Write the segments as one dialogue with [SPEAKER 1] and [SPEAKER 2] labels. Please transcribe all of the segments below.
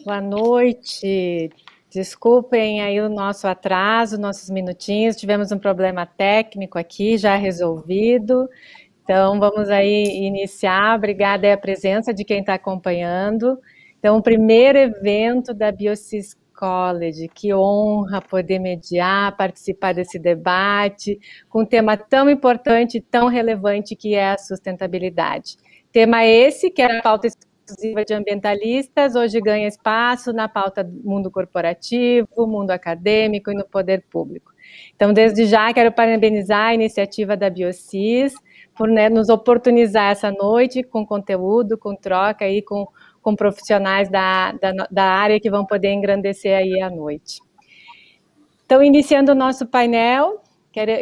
[SPEAKER 1] Boa noite. Desculpem aí o nosso atraso, nossos minutinhos. Tivemos um problema técnico aqui, já resolvido. Então, vamos aí iniciar. Obrigada aí a presença de quem está acompanhando. Então, o primeiro evento da Biocis College. Que honra poder mediar, participar desse debate, com um tema tão importante, tão relevante que é a sustentabilidade. Tema esse, que era a pauta exclusiva de ambientalistas, hoje ganha espaço na pauta do mundo corporativo, mundo acadêmico e no poder público. Então, desde já, quero parabenizar a iniciativa da Biocis por nos oportunizar essa noite com conteúdo, com troca aí com profissionais da área que vão poder engrandecer aí a noite. Então, iniciando o nosso painel,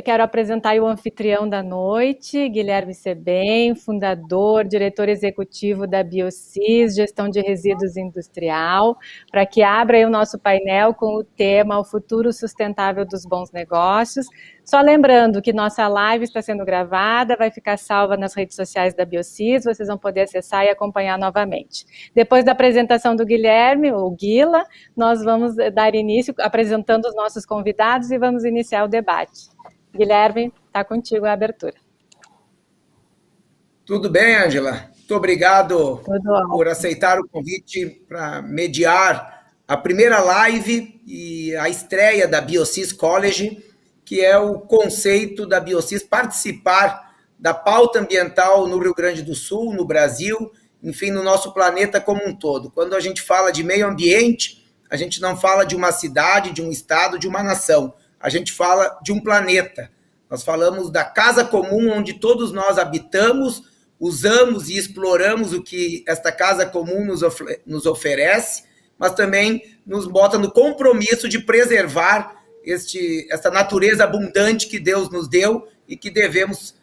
[SPEAKER 1] quero apresentar o anfitrião da noite, Guilherme Sebem, fundador, diretor executivo da Biocis, Gestão de Resíduos Industrial, para que abra aí o nosso painel com o tema O Futuro Sustentável dos Bons Negócios. Só lembrando que nossa live está sendo gravada, vai ficar salva nas redes sociais da Biocis, vocês vão poder acessar e acompanhar novamente. Depois da apresentação do Guilherme, o Guila, nós vamos dar início apresentando os nossos convidados e vamos iniciar o debate. Guilherme, está contigo a abertura.
[SPEAKER 2] Tudo bem, Ângela? Muito obrigado por aceitar o convite para mediar a primeira live e a estreia da Biocis College, que é o conceito da Biocis participar da pauta ambiental no Rio Grande do Sul, no Brasil, enfim, no nosso planeta como um todo. Quando a gente fala de meio ambiente, a gente não fala de uma cidade, de um estado, de uma nação. A gente fala de um planeta. Nós falamos da casa comum onde todos nós habitamos, usamos e exploramos o que esta casa comum nos oferece, mas também nos bota no compromisso de preservar esta natureza abundante que Deus nos deu e que devemos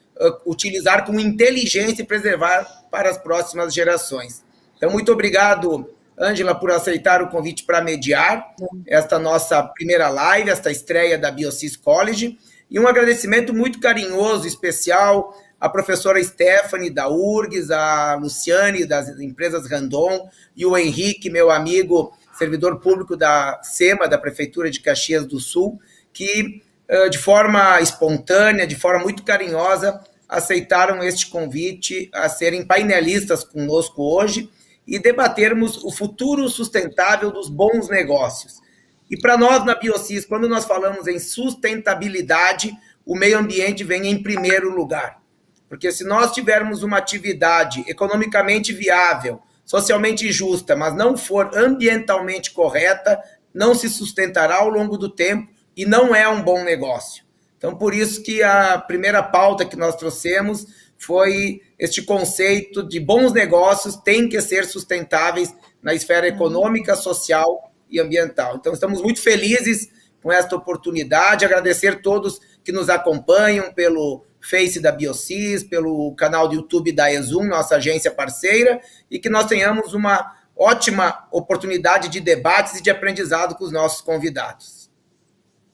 [SPEAKER 2] utilizar com inteligência e preservar para as próximas gerações. Então, muito obrigado, Ângela, por aceitar o convite para mediar esta nossa primeira live, esta estreia da Biocis College, e um agradecimento muito carinhoso, especial, à professora Stephanie, da URGS, a Luciane, das empresas Randon, e o Henrique, meu amigo, servidor público da SEMA, da Prefeitura de Caxias do Sul, que, de forma espontânea, de forma muito carinhosa, aceitaram este convite a serem painelistas conosco hoje e debatermos o futuro sustentável dos bons negócios. E para nós, na Biocis, quando nós falamos em sustentabilidade, o meio ambiente vem em primeiro lugar. Porque se nós tivermos uma atividade economicamente viável, socialmente justa, mas não for ambientalmente correta, não se sustentará ao longo do tempo e não é um bom negócio. Então, por isso que a primeira pauta que nós trouxemos foi este conceito de bons negócios têm que ser sustentáveis na esfera econômica, social e ambiental. Então, estamos muito felizes com esta oportunidade, agradecer a todos que nos acompanham pelo Face da Biocis, pelo canal do YouTube da Exum, nossa agência parceira, e que nós tenhamos uma ótima oportunidade de debates e de aprendizado com os nossos convidados.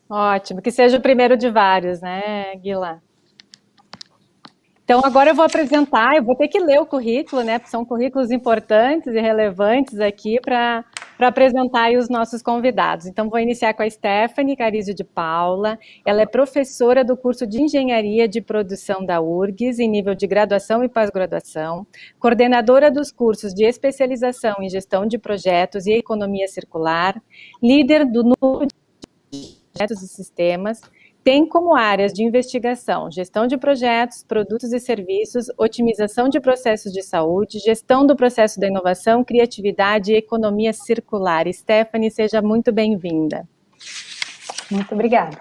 [SPEAKER 1] Ótimo, que seja o primeiro de vários, né, Guila? Então, agora eu vou apresentar, eu vou ter que ler o currículo, né, porque são currículos importantes e relevantes aqui para apresentar aí os nossos convidados. Então, vou iniciar com a Stephanie Carizio de Paula. Ela é professora do curso de Engenharia de Produção da URGS, em nível de graduação e pós-graduação, coordenadora dos cursos de especialização em Gestão de Projetos e Economia Circular, líder do núcleo de projetos e sistemas. Tem como áreas de investigação gestão de projetos, produtos e serviços, otimização de processos de saúde, gestão do processo da inovação, criatividade e economia circular. Stephanie, seja muito bem-vinda.
[SPEAKER 3] Muito obrigada.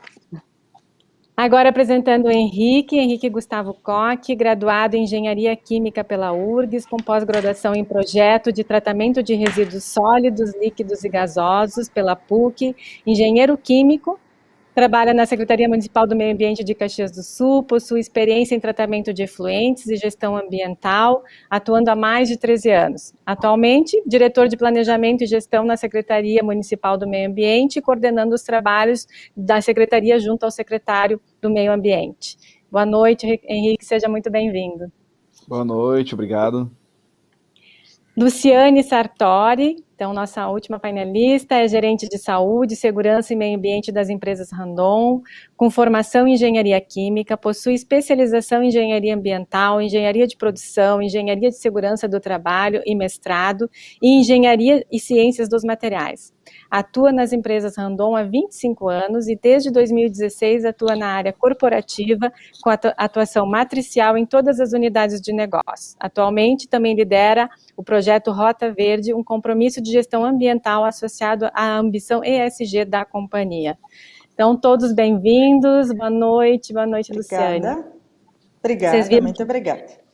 [SPEAKER 1] Agora apresentando o Henrique Gustavo Koch, graduado em Engenharia Química pela URGS, com pós-graduação em Projeto de Tratamento de Resíduos Sólidos, Líquidos e Gasosos pela PUC, engenheiro químico. Trabalha na Secretaria Municipal do Meio Ambiente de Caxias do Sul, possui experiência em tratamento de efluentes e gestão ambiental, atuando há mais de 13 anos. Atualmente, diretor de Planejamento e Gestão na Secretaria Municipal do Meio Ambiente, coordenando os trabalhos da Secretaria junto ao secretário do Meio Ambiente. Boa noite, Henrique, seja muito bem-vindo.
[SPEAKER 4] Boa noite, obrigado.
[SPEAKER 1] Luciane Sartori, Então, nossa última painelista é gerente de saúde, segurança e meio ambiente das empresas Randon, com formação em engenharia química, possui especialização em engenharia ambiental, engenharia de produção, engenharia de segurança do trabalho e mestrado em engenharia e ciências dos materiais. Atua nas empresas Randon há 25 anos e desde 2016 atua na área corporativa com atuação matricial em todas as unidades de negócio. Atualmente também lidera o projeto Rota Verde, um compromisso de gestão ambiental associado à ambição ESG da companhia. Então, todos bem-vindos, boa noite, Luciane.
[SPEAKER 4] Obrigada, muito obrigada.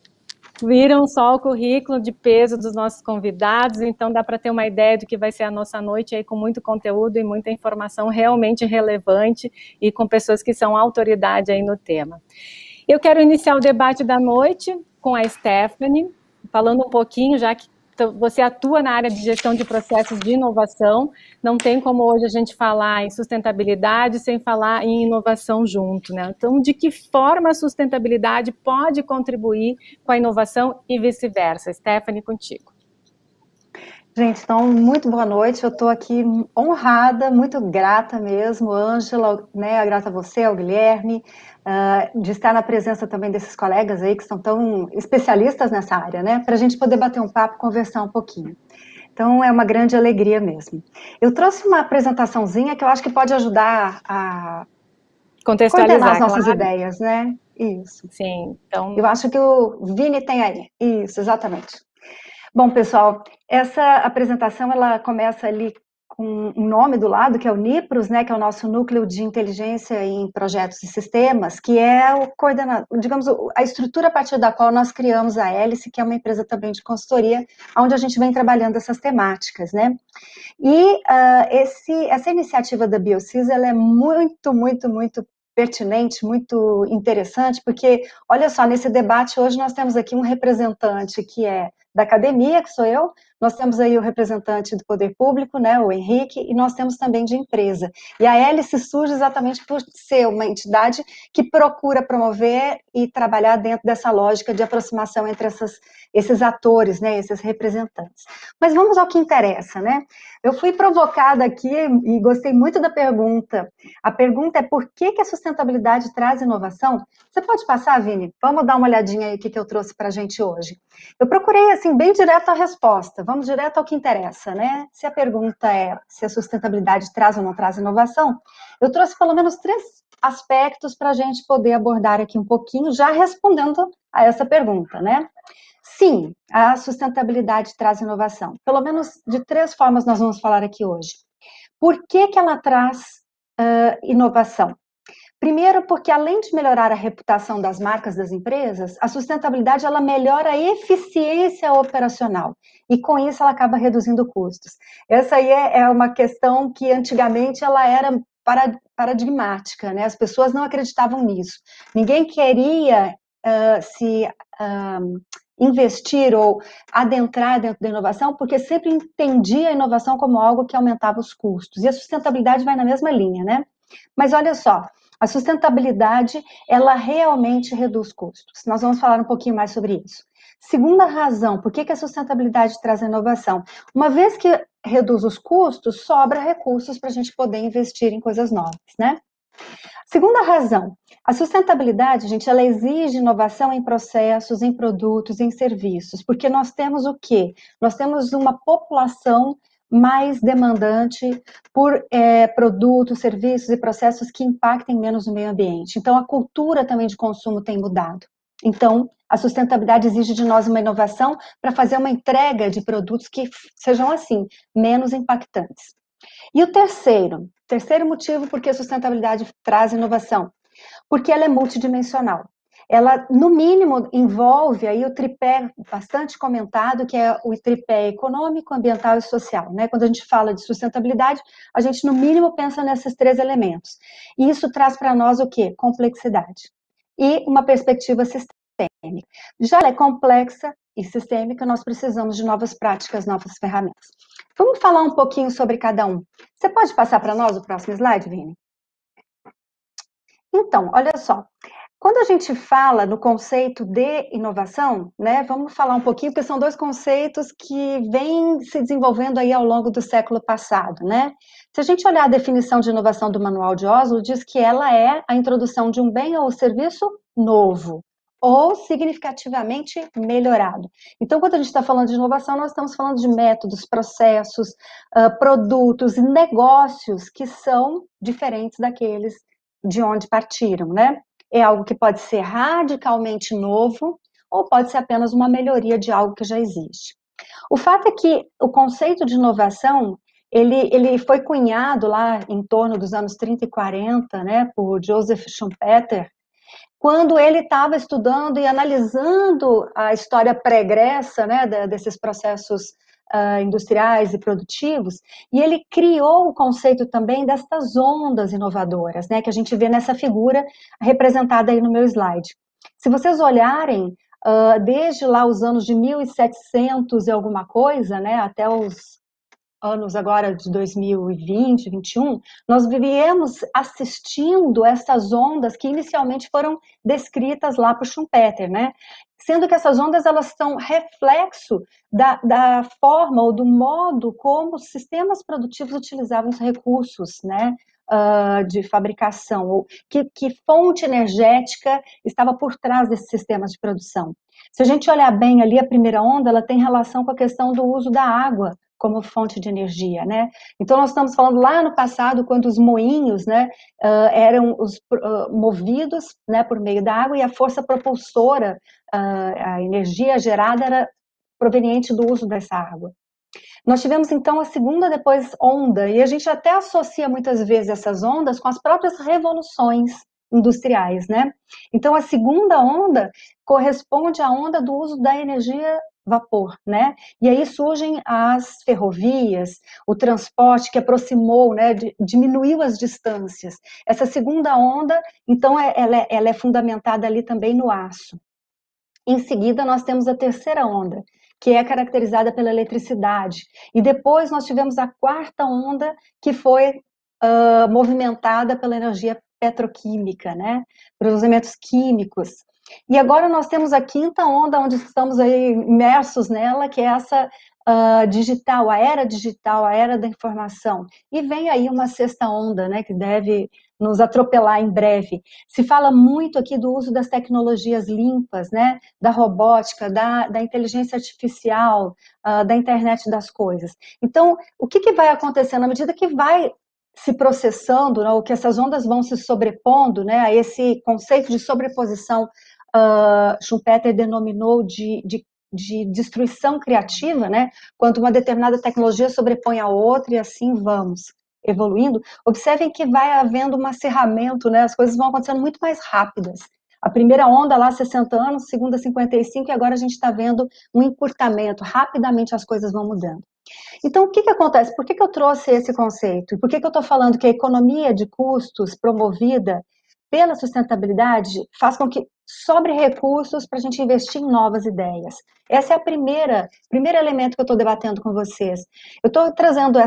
[SPEAKER 1] Viram só o currículo de peso dos nossos convidados, então dá para ter uma ideia do que vai ser a nossa noite aí, com muito conteúdo e muita informação realmente relevante e com pessoas que são autoridade aí no tema. Eu quero iniciar o debate da noite com a Stephanie, falando um pouquinho, já que você atua na área de gestão de processos de inovação, não tem como hoje a gente falar em sustentabilidade sem falar em inovação junto, né? Então, de que forma a sustentabilidade pode contribuir com a inovação e vice-versa? Stephanie, contigo.
[SPEAKER 3] Gente, então, muito boa noite, eu estou aqui honrada, muito grata mesmo, Ângela, né, grata a você, ao Guilherme, de estar na presença também desses colegas aí que são tão especialistas nessa área, né, para a gente poder bater um papo, conversar um pouquinho. Então, é uma grande alegria mesmo. Eu trouxe uma apresentaçãozinha que eu acho que pode ajudar a coordenar as nossas ideias, né? Isso.
[SPEAKER 1] Sim, então...
[SPEAKER 3] Eu acho que o Vini tem aí. Isso, exatamente. Bom, pessoal, essa apresentação, ela começa ali com um nome do lado, que é o NIPROS, né, que é o nosso Núcleo de Inteligência em Projetos e Sistemas, que é o coordenador, digamos, a estrutura a partir da qual nós criamos a Hélice, que é uma empresa também de consultoria, onde a gente vem trabalhando essas temáticas, né? E essa iniciativa da Biocis, ela é muito, muito, muito pertinente, muito interessante, porque, olha só, nesse debate hoje nós temos aqui um representante que é da academia, que sou eu, nós temos aí o representante do poder público, né, o Henrique, e nós temos também de empresa. E a Hélice surge exatamente por ser uma entidade que procura promover e trabalhar dentro dessa lógica de aproximação entre esses atores, né, esses representantes. Mas vamos ao que interessa, né? Eu fui provocada aqui e gostei muito da pergunta. A pergunta é por que a sustentabilidade traz inovação? Você pode passar, Vini? Vamos dar uma olhadinha aí o que eu trouxe para a gente hoje. Eu procurei, assim, bem direto a resposta. Vamos direto ao que interessa, né? Se a pergunta é se a sustentabilidade traz ou não traz inovação, eu trouxe pelo menos 3 aspectos para a gente poder abordar aqui um pouquinho, já respondendo a essa pergunta, né? Sim, a sustentabilidade traz inovação. Pelo menos de 3 formas nós vamos falar aqui hoje. Por que ela traz inovação? Primeiro, porque além de melhorar a reputação das marcas das empresas, a sustentabilidade ela melhora a eficiência operacional e com isso ela acaba reduzindo custos. Essa aí é uma questão que antigamente ela era paradigmática, né? As pessoas não acreditavam nisso. Ninguém queria investir ou adentrar dentro da inovação, porque sempre entendia a inovação como algo que aumentava os custos. E a sustentabilidade vai na mesma linha, né? Mas olha só, a sustentabilidade, ela realmente reduz custos. Nós vamos falar um pouquinho mais sobre isso. Segunda razão, por que a sustentabilidade traz a inovação? Uma vez que reduz os custos, sobra recursos para a gente poder investir em coisas novas, né? Segunda razão, a sustentabilidade, gente, ela exige inovação em processos, em produtos, em serviços, porque nós temos o quê? Nós temos uma população mais demandante por produtos, serviços e processos que impactem menos o meio ambiente. Então, a cultura também de consumo tem mudado. Então, a sustentabilidade exige de nós uma inovação para fazer uma entrega de produtos que sejam, assim, menos impactantes. E o terceiro motivo por que a sustentabilidade traz inovação, porque ela é multidimensional. Ela, no mínimo, envolve aí o tripé bastante comentado, que é o tripé econômico, ambiental e social, né? Quando a gente fala de sustentabilidade, a gente, no mínimo, pensa nesses 3 elementos. E isso traz para nós o quê? Complexidade. E uma perspectiva sistêmica. Já ela é complexa e sistêmica, nós precisamos de novas práticas, novas ferramentas. Vamos falar um pouquinho sobre cada um. Você pode passar para nós o próximo slide, Vini? Então, olha só. Quando a gente fala no conceito de inovação, né, vamos falar um pouquinho, porque são dois conceitos que vêm se desenvolvendo aí ao longo do século passado, né? Se a gente olhar a definição de inovação do Manual de Oslo, diz que ela é a introdução de um bem ou serviço novo, ou significativamente melhorado. Então, quando a gente está falando de inovação, nós estamos falando de métodos, processos, produtos e negócios que são diferentes daqueles de onde partiram, né? É algo que pode ser radicalmente novo ou pode ser apenas uma melhoria de algo que já existe. O fato é que o conceito de inovação, ele foi cunhado lá em torno dos anos 30 e 40, né, por Joseph Schumpeter, quando ele estava estudando e analisando a história pregressa, né, desses processos industriais e produtivos, e ele criou o conceito também destas ondas inovadoras, né, que a gente vê nessa figura representada aí no meu slide. Se vocês olharem, desde lá os anos de 1700 e alguma coisa, né, até os anos agora de 2020, 2021, nós viemos assistindo essas ondas que inicialmente foram descritas lá por Schumpeter, né? Sendo que essas ondas, elas são reflexo da forma ou do modo como os sistemas produtivos utilizavam os recursos, né? De fabricação, ou que fonte energética estava por trás desses sistemas de produção. Se a gente olhar bem ali, a primeira onda, ela tem relação com a questão do uso da água como fonte de energia, né? Então, nós estamos falando lá no passado, quando os moinhos, né, eram movidos, né, por meio da água, e a força propulsora, a energia gerada era proveniente do uso dessa água. Nós tivemos, então, a segunda depois onda, e a gente até associa muitas vezes essas ondas com as próprias revoluções industriais, né? Então, a segunda onda corresponde à onda do uso da energia vapor, né? E aí surgem as ferrovias, o transporte que aproximou, né, diminuiu as distâncias. Essa segunda onda, então, ela é fundamentada ali também no aço. Em seguida, nós temos a terceira onda, que é caracterizada pela eletricidade. E depois nós tivemos a quarta onda, que foi movimentada pela energia petroquímica, né? Pelos elementos químicos. E agora nós temos a quinta onda, onde estamos aí imersos nela, que é essa digital, a era da informação. E vem aí uma sexta onda, né, que deve nos atropelar em breve. Se fala muito aqui do uso das tecnologias limpas, né, da robótica, da inteligência artificial, da internet das coisas. Então, o que vai acontecer na medida que vai se processando, né, ou que essas ondas vão se sobrepondo, né, a esse conceito de sobreposição, Schumpeter denominou de destruição criativa, né, quando uma determinada tecnologia sobrepõe a outra e assim vamos evoluindo. Observem que vai havendo um acerramento, né, as coisas vão acontecendo muito mais rápidas. A primeira onda lá, 60 anos, segunda, 55, e agora a gente está vendo um encurtamento, rapidamente as coisas vão mudando. Então, o que acontece? Por que eu trouxe esse conceito? E por que eu estou falando que a economia de custos promovida pela sustentabilidade faz com que sobre recursos para a gente investir em novas ideias? Esse é o primeiro elemento que eu estou debatendo com vocês. Eu estou trazendo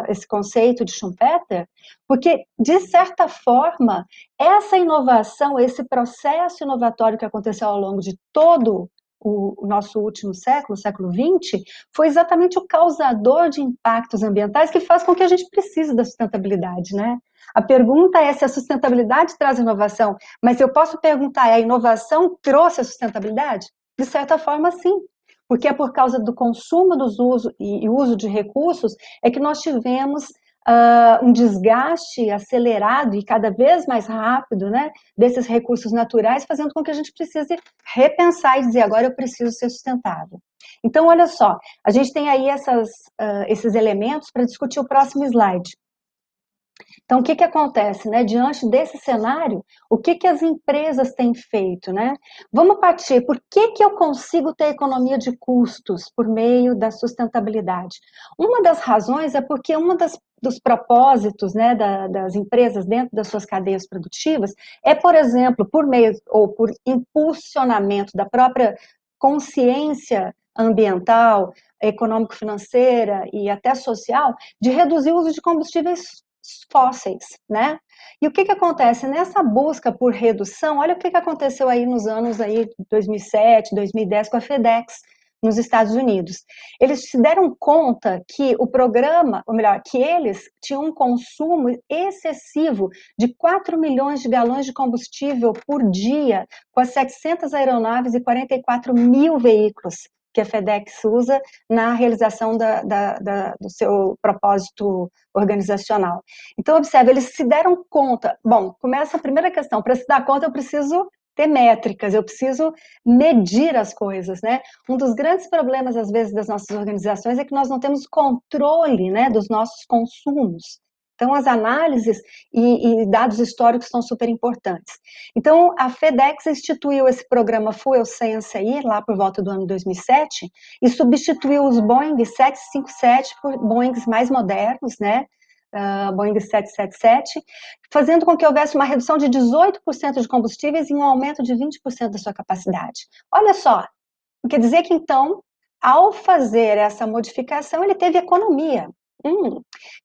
[SPEAKER 3] esse conceito de Schumpeter porque, de certa forma, essa inovação, esse processo inovatório que aconteceu ao longo de todo o nosso último século, o século XX, foi exatamente o causador de impactos ambientais que faz com que a gente precise da sustentabilidade, né? A pergunta é se a sustentabilidade traz inovação, mas eu posso perguntar, a inovação trouxe a sustentabilidade? De certa forma, sim, porque é por causa do consumo e uso de recursos é que nós tivemos um desgaste acelerado e cada vez mais rápido, né, desses recursos naturais, fazendo com que a gente precise repensar e dizer, agora eu preciso ser sustentável. Então, olha só, a gente tem aí esses elementos para discutir o próximo slide. Então, o que acontece, né? Diante desse cenário, o que as empresas têm feito, né? Vamos partir, por que eu consigo ter economia de custos por meio da sustentabilidade? Uma das razões é porque dos propósitos, né, das empresas dentro das suas cadeias produtivas é, por exemplo, por meio ou por impulsionamento da própria consciência ambiental, econômico-financeira e até social, de reduzir o uso de combustíveis fósseis, né? E o que acontece? Nessa busca por redução, olha o que aconteceu aí nos anos aí 2007, 2010 com a FedEx, nos Estados Unidos. Eles se deram conta que o programa, ou melhor, que eles tinham um consumo excessivo de 4 milhões de galões de combustível por dia, com as 700 aeronaves e 44 mil veículos que a FedEx usa na realização do seu propósito organizacional. Então, observe, eles se deram conta. Bom, começa a primeira questão. Para se dar conta, eu preciso ter métricas, eu preciso medir as coisas, né? Um dos grandes problemas, às vezes, das nossas organizações é que nós não temos controle, né, dos nossos consumos. Então, as análises e dados históricos são super importantes. Então, a FedEx instituiu esse programa Fuel Sense aí, lá por volta do ano 2007, e substituiu os Boeing 757 por Boeings mais modernos, né? Boeing 777, fazendo com que houvesse uma redução de 18% de combustíveis e um aumento de 20% da sua capacidade. Olha só, quer dizer que, então, ao fazer essa modificação, ele teve economia.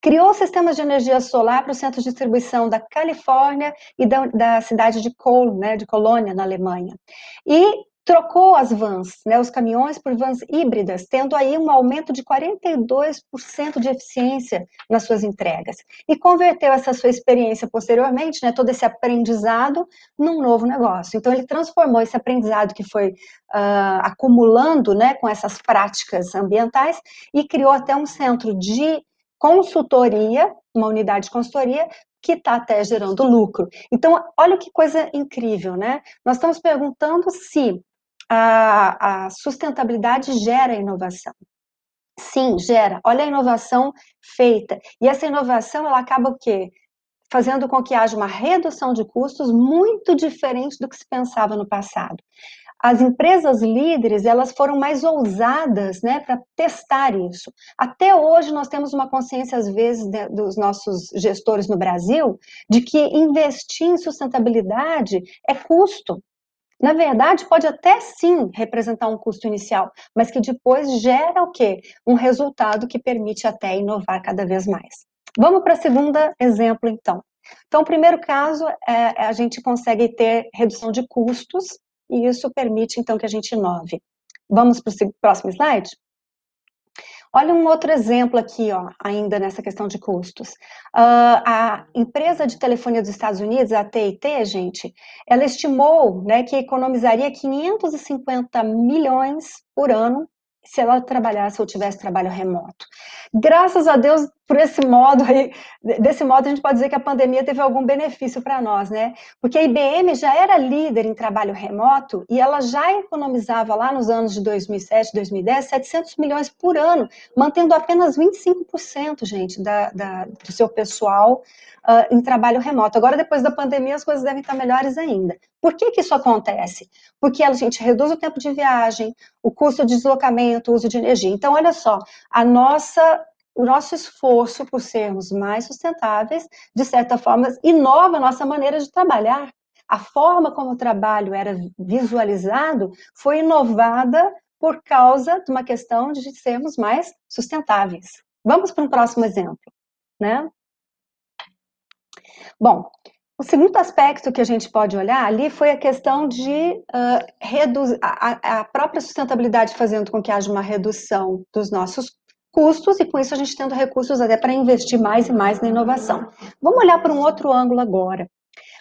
[SPEAKER 3] Criou sistemas de energia solar para o centro de distribuição da Califórnia e da cidade de Cologne, né, de Colônia, na Alemanha. E trocou as vans, né, os caminhões por vans híbridas, tendo aí um aumento de 42% de eficiência nas suas entregas. E converteu essa sua experiência posteriormente, né, todo esse aprendizado, num novo negócio. Então, ele transformou esse aprendizado que foi acumulando, né, com essas práticas ambientais e criou até um centro de consultoria, uma unidade de consultoria, que está até gerando lucro. Então, olha que coisa incrível, né? Nós estamos perguntando se a sustentabilidade gera inovação. Sim, gera. Olha a inovação feita. E essa inovação, ela acaba o quê? Fazendo com que haja uma redução de custos muito diferente do que se pensava no passado. As empresas líderes, elas foram mais ousadas, né, para testar isso. Até hoje nós temos uma consciência, às vezes, dos nossos gestores no Brasil, de que investir em sustentabilidade é custo. Na verdade, pode até sim representar um custo inicial, mas que depois gera o quê? Um resultado que permite até inovar cada vez mais. Vamos para o segundo exemplo, então. Então, o primeiro caso, a gente consegue ter redução de custos, e isso permite, então, que a gente inove. Vamos para o próximo slide? Olha um outro exemplo aqui, ó, ainda nessa questão de custos. A empresa de telefonia dos Estados Unidos, a AT&T, gente, ela estimou, né, que economizaria 550 milhões por ano se ela trabalhasse ou tivesse trabalho remoto. Graças a Deus, por esse modo aí, desse modo a gente pode dizer que a pandemia teve algum benefício para nós, né? Porque a IBM já era líder em trabalho remoto e ela já economizava lá nos anos de 2007, 2010, 700 milhões por ano, mantendo apenas 25%, gente, do seu pessoal em trabalho remoto. Agora, depois da pandemia, as coisas devem estar melhores ainda. Por que isso acontece? Porque a gente reduz o tempo de viagem, o custo de deslocamento, o uso de energia. Então, olha só, o nosso esforço por sermos mais sustentáveis, de certa forma, inova a nossa maneira de trabalhar. A forma como o trabalho era visualizado foi inovada por causa de uma questão de sermos mais sustentáveis. Vamos para um próximo exemplo, né? Bom, o segundo aspecto que a gente pode olhar ali foi a questão de reduzir a própria sustentabilidade, fazendo com que haja uma redução dos nossos custos, e com isso a gente tendo recursos até para investir mais e mais na inovação. Vamos olhar por um outro ângulo agora.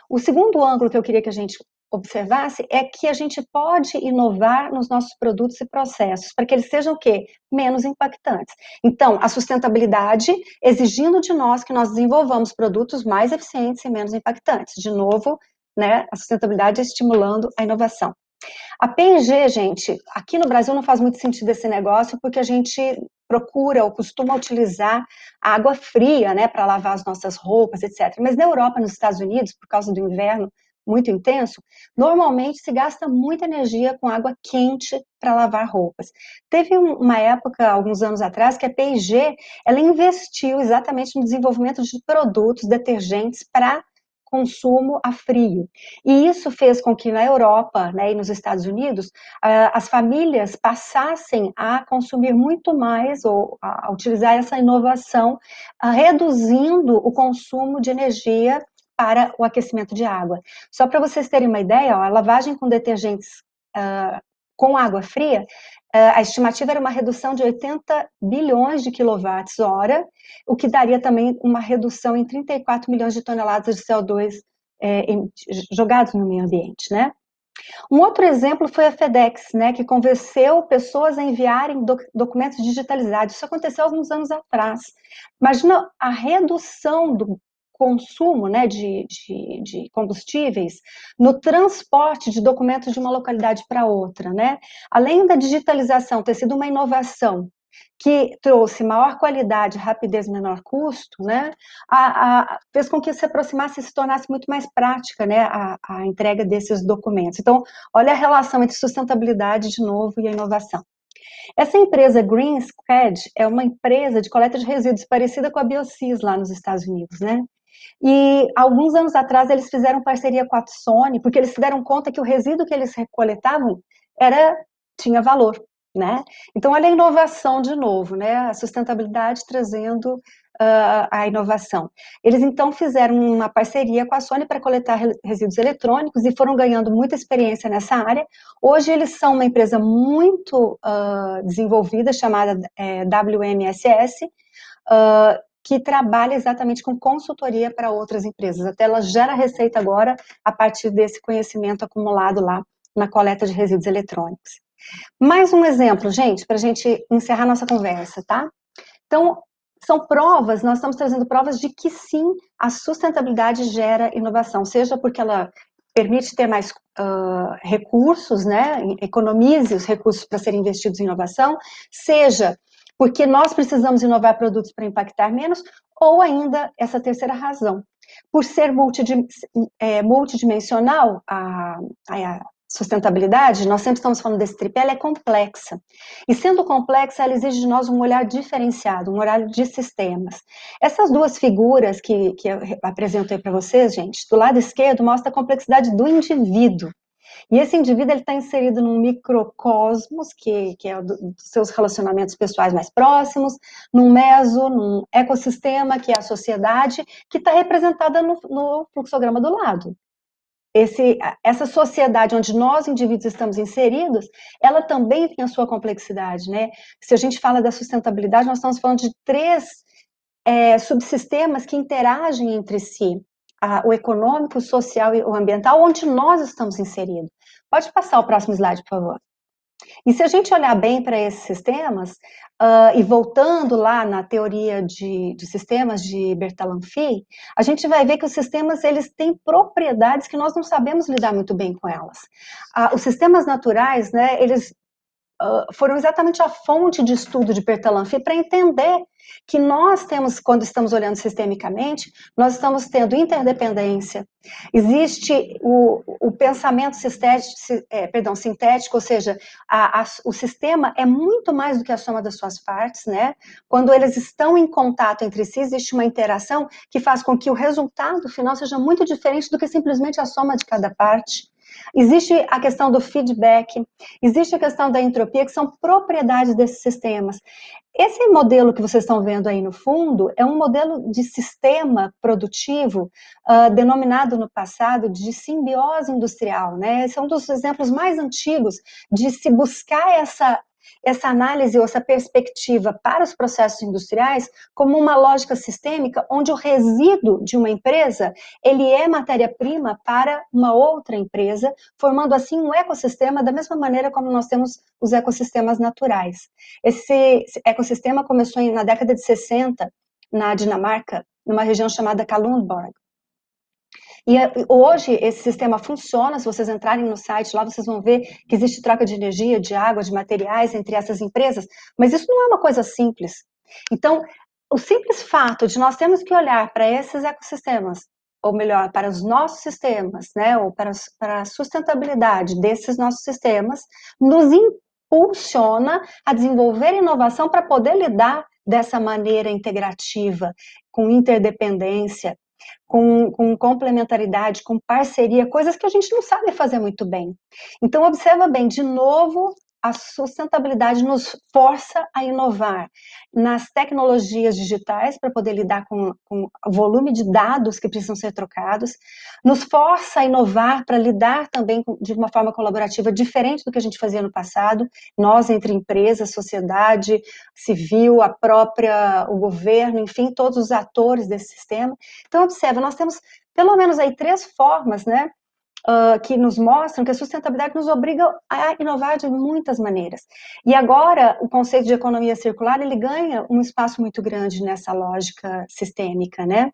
[SPEAKER 3] O segundo ângulo que eu queria que a gente observasse é que a gente pode inovar nos nossos produtos e processos, para que eles sejam o quê? Menos impactantes. Então, a sustentabilidade exigindo de nós que nós desenvolvamos produtos mais eficientes e menos impactantes. De novo, né, a sustentabilidade estimulando a inovação. A P&G, gente, aqui no Brasil não faz muito sentido esse negócio, porque a gente procura ou costuma utilizar água fria, né, para lavar as nossas roupas, etc. Mas na Europa, nos Estados Unidos, por causa do inverno muito intenso, normalmente se gasta muita energia com água quente para lavar roupas. Teve uma época, alguns anos atrás, que a P&G, ela investiu exatamente no desenvolvimento de produtos, detergentes para consumo a frio. E isso fez com que na Europa, né, e nos Estados Unidos, as famílias passassem a consumir muito mais, ou a utilizar essa inovação, reduzindo o consumo de energia para o aquecimento de água. Só para vocês terem uma ideia, a lavagem com detergentes com água fria, a estimativa era uma redução de 80 bilhões de quilowatts-hora, o que daria também uma redução em 34 milhões de toneladas de CO2 jogados no meio ambiente, né? Um outro exemplo foi a FedEx, né, que convenceu pessoas a enviarem documentos digitalizados. Isso aconteceu alguns anos atrás. Imagina a redução do consumo, né, de combustíveis no transporte de documentos de uma localidade para outra, né? Além da digitalização ter sido uma inovação que trouxe maior qualidade, rapidez, menor custo, né, fez com que se aproximasse e se tornasse muito mais prática, né, a entrega desses documentos. Então, olha a relação entre sustentabilidade, de novo, e a inovação. Essa empresa GreenSquad é uma empresa de coleta de resíduos parecida com a Biocis lá nos Estados Unidos, né? E alguns anos atrás eles fizeram parceria com a Sony, porque eles se deram conta que o resíduo que eles recoletavam tinha valor, né? Então, olha a inovação de novo, né? A sustentabilidade trazendo a inovação. Eles, então, fizeram uma parceria com a Sony para coletar resíduos eletrônicos e foram ganhando muita experiência nessa área. Hoje, eles são uma empresa muito desenvolvida, chamada WMSS, que trabalha exatamente com consultoria para outras empresas. Até ela gera receita agora a partir desse conhecimento acumulado lá na coleta de resíduos eletrônicos. Mais um exemplo, gente, para a gente encerrar nossa conversa, tá? Então, são provas, nós estamos trazendo provas de que sim, a sustentabilidade gera inovação, seja porque ela permite ter mais recursos, né, economize os recursos para serem investidos em inovação, seja porque nós precisamos inovar produtos para impactar menos, ou ainda essa terceira razão, por ser multidimensional, a sustentabilidade, nós sempre estamos falando desse tripé, ela é complexa. E sendo complexa, ela exige de nós um olhar diferenciado, um olhar de sistemas. Essas duas figuras que eu apresentei para vocês, gente, do lado esquerdo mostra a complexidade do indivíduo. E esse indivíduo está inserido num microcosmos, que é dos seus relacionamentos pessoais mais próximos, num num ecossistema, que é a sociedade, que está representada no fluxograma do lado. Essa sociedade onde nós, indivíduos, estamos inseridos, ela também tem a sua complexidade, né? Se a gente fala da sustentabilidade, nós estamos falando de 3 subsistemas que interagem entre si. O econômico, o social e o ambiental, onde nós estamos inseridos. Pode passar o próximo slide, por favor. E se a gente olhar bem para esses sistemas, e voltando lá na teoria de sistemas de Bertalanffy, a gente vai ver que os sistemas eles têm propriedades que nós não sabemos lidar muito bem com elas. Os sistemas naturais, né, eles foram exatamente a fonte de estudo de Bertalanffy para entender que nós temos, quando estamos olhando sistemicamente, nós estamos tendo interdependência, existe o pensamento sintético, ou seja, o sistema é muito mais do que a soma das suas partes, né? Quando eles estão em contato entre si, existe uma interação que faz com que o resultado final seja muito diferente do que simplesmente a soma de cada parte. Existe a questão do feedback, existe a questão da entropia, que são propriedades desses sistemas. Esse modelo que vocês estão vendo aí no fundo é um modelo de sistema produtivo denominado no passado de simbiose industrial, né? Esse é um dos exemplos mais antigos de se buscar essa análise ou essa perspectiva para os processos industriais como uma lógica sistêmica onde o resíduo de uma empresa ele é matéria-prima para uma outra empresa, formando assim um ecossistema da mesma maneira como nós temos os ecossistemas naturais. Esse ecossistema começou na década de 60 na Dinamarca, numa região chamada Kalundborg. E hoje esse sistema funciona, se vocês entrarem no site lá, vocês vão ver que existe troca de energia, de água, de materiais entre essas empresas, mas isso não é uma coisa simples. Então, o simples fato de nós termos que olhar para esses ecossistemas, ou melhor, para os nossos sistemas, né, ou para a sustentabilidade desses nossos sistemas, nos impulsiona a desenvolver inovação para poder lidar dessa maneira integrativa, com interdependência, com complementaridade, com parceria, coisas que a gente não sabe fazer muito bem. Então, observa bem, de novo, a sustentabilidade nos força a inovar nas tecnologias digitais para poder lidar com o volume de dados que precisam ser trocados, nos força a inovar para lidar também de uma forma colaborativa diferente do que a gente fazia no passado, nós entre empresas, sociedade civil, o governo, enfim, todos os atores desse sistema. Então, observa, nós temos pelo menos aí 3 formas, né, que nos mostram que a sustentabilidade nos obriga a inovar de muitas maneiras. E agora, o conceito de economia circular, ele ganha um espaço muito grande nessa lógica sistêmica, né?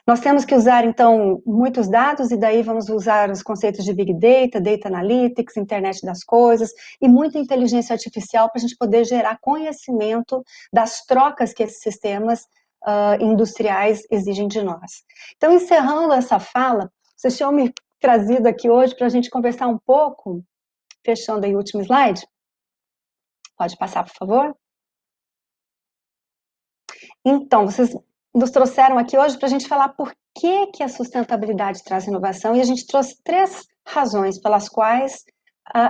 [SPEAKER 3] Nós temos que usar, então, muitos dados, e daí vamos usar os conceitos de Big Data, Data Analytics, Internet das Coisas, e muita inteligência artificial para a gente poder gerar conhecimento das trocas que esses sistemas industriais exigem de nós. Então, encerrando essa fala, vocês tinham me trazido aqui hoje para a gente conversar um pouco, fechando aí o último slide. Pode passar, por favor? Então, vocês nos trouxeram aqui hoje para a gente falar por que a sustentabilidade traz inovação, e a gente trouxe 3 razões pelas quais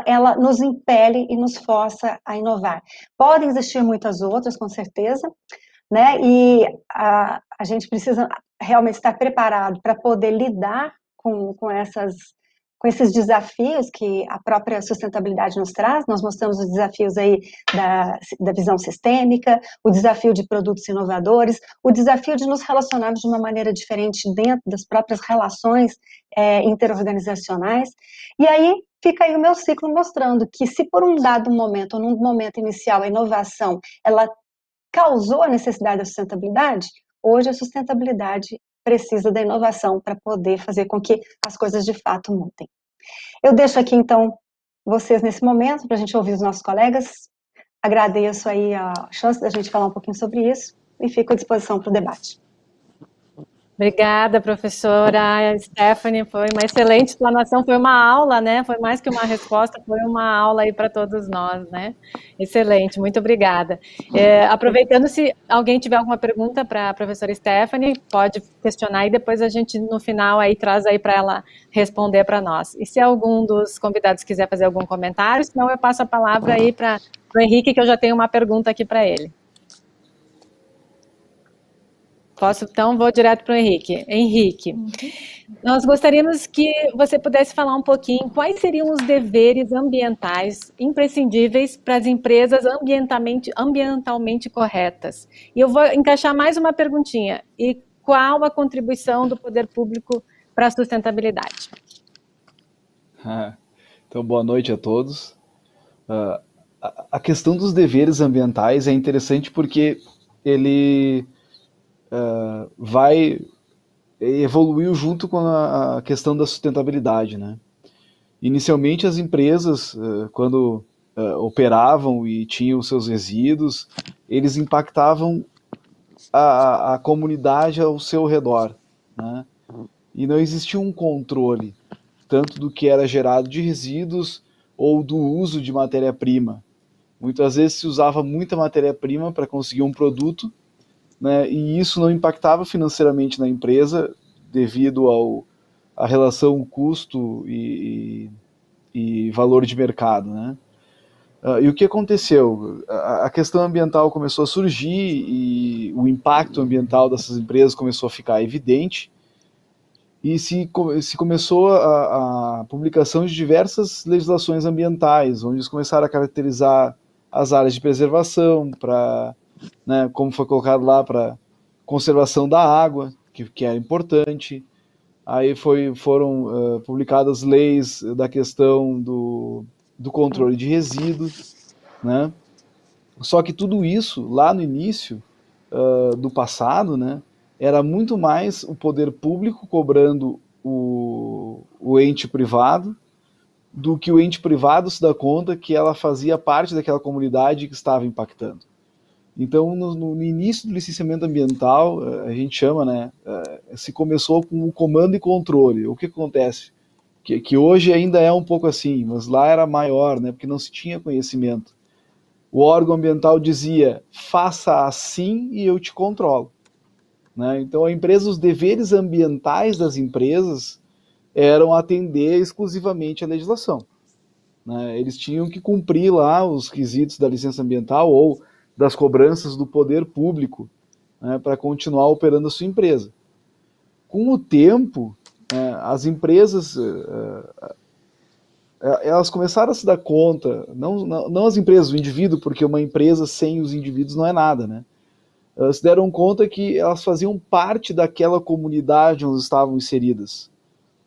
[SPEAKER 3] ela nos impele e nos força a inovar. Podem existir muitas outras, com certeza, né? E a gente precisa realmente estar preparado para poder lidar com esses desafios que a própria sustentabilidade nos traz. Nós mostramos os desafios aí da visão sistêmica, o desafio de produtos inovadores, o desafio de nos relacionarmos de uma maneira diferente dentro das próprias relações interorganizacionais. E aí fica aí o meu ciclo mostrando que, se por um dado momento, ou num momento inicial, a inovação, ela causou a necessidade da sustentabilidade, hoje a sustentabilidade precisa da inovação para poder fazer com que as coisas de fato mudem. Eu deixo aqui, então, vocês nesse momento, para a gente ouvir os nossos colegas. Agradeço aí a chance da gente falar um pouquinho sobre isso e fico à disposição para o debate.
[SPEAKER 1] Obrigada, professora Stephanie, foi uma excelente explanação, foi uma aula, né? Foi mais que uma resposta, foi uma aula aí para todos nós, né? Excelente, muito obrigada. Aproveitando, se alguém tiver alguma pergunta para a professora Stephanie, pode questionar e depois a gente, no final, aí traz aí para ela responder para nós. E se algum dos convidados quiser fazer algum comentário, senão eu passo a palavra aí para o Henrique, que eu já tenho uma pergunta aqui para ele. Posso, então, vou direto para o Henrique. Henrique, nós gostaríamos que você pudesse falar um pouquinho quais seriam os deveres ambientais imprescindíveis para as empresas ambientalmente corretas. E eu vou encaixar mais uma perguntinha. E qual a contribuição do poder público para a sustentabilidade?
[SPEAKER 5] Então, boa noite a todos. A questão dos deveres ambientais é interessante porque ele evoluiu junto com a questão da sustentabilidade, né? Inicialmente as empresas, quando operavam e tinham seus resíduos, eles impactavam a comunidade ao seu redor, né? E não existia um controle, tanto do que era gerado de resíduos ou do uso de matéria-prima. Muitas vezes se usava muita matéria-prima para conseguir um produto, né, e isso não impactava financeiramente na empresa devido à relação custo e valor de mercado, né? E o que aconteceu? A questão ambiental começou a surgir e o impacto ambiental dessas empresas começou a ficar evidente e se começou a publicação de diversas legislações ambientais, onde eles começaram a caracterizar as áreas de preservação para, né, como foi colocado lá, para conservação da água, que era importante. Aí foram publicadas leis da questão do controle de resíduos, né? Só que tudo isso, lá no início do passado, né, era muito mais o poder público cobrando o ente privado, do que o ente privado se dá conta que ela fazia parte daquela comunidade que estava impactando. Então, no início do licenciamento ambiental, a gente chama, né, se começou com o comando e controle. O que acontece? Que hoje ainda é um pouco assim, mas lá era maior, né, porque não se tinha conhecimento. O órgão ambiental dizia, faça assim e eu te controlo, né? Então, os deveres ambientais das empresas eram atender exclusivamente à legislação, né? Eles tinham que cumprir lá os requisitos da licença ambiental ou das cobranças do poder público, né, para continuar operando a sua empresa. Com o tempo, as empresas elas começaram a se dar conta, não as empresas, o indivíduo, porque uma empresa sem os indivíduos não é nada, né? Elas se deram conta que elas faziam parte daquela comunidade onde estavam inseridas.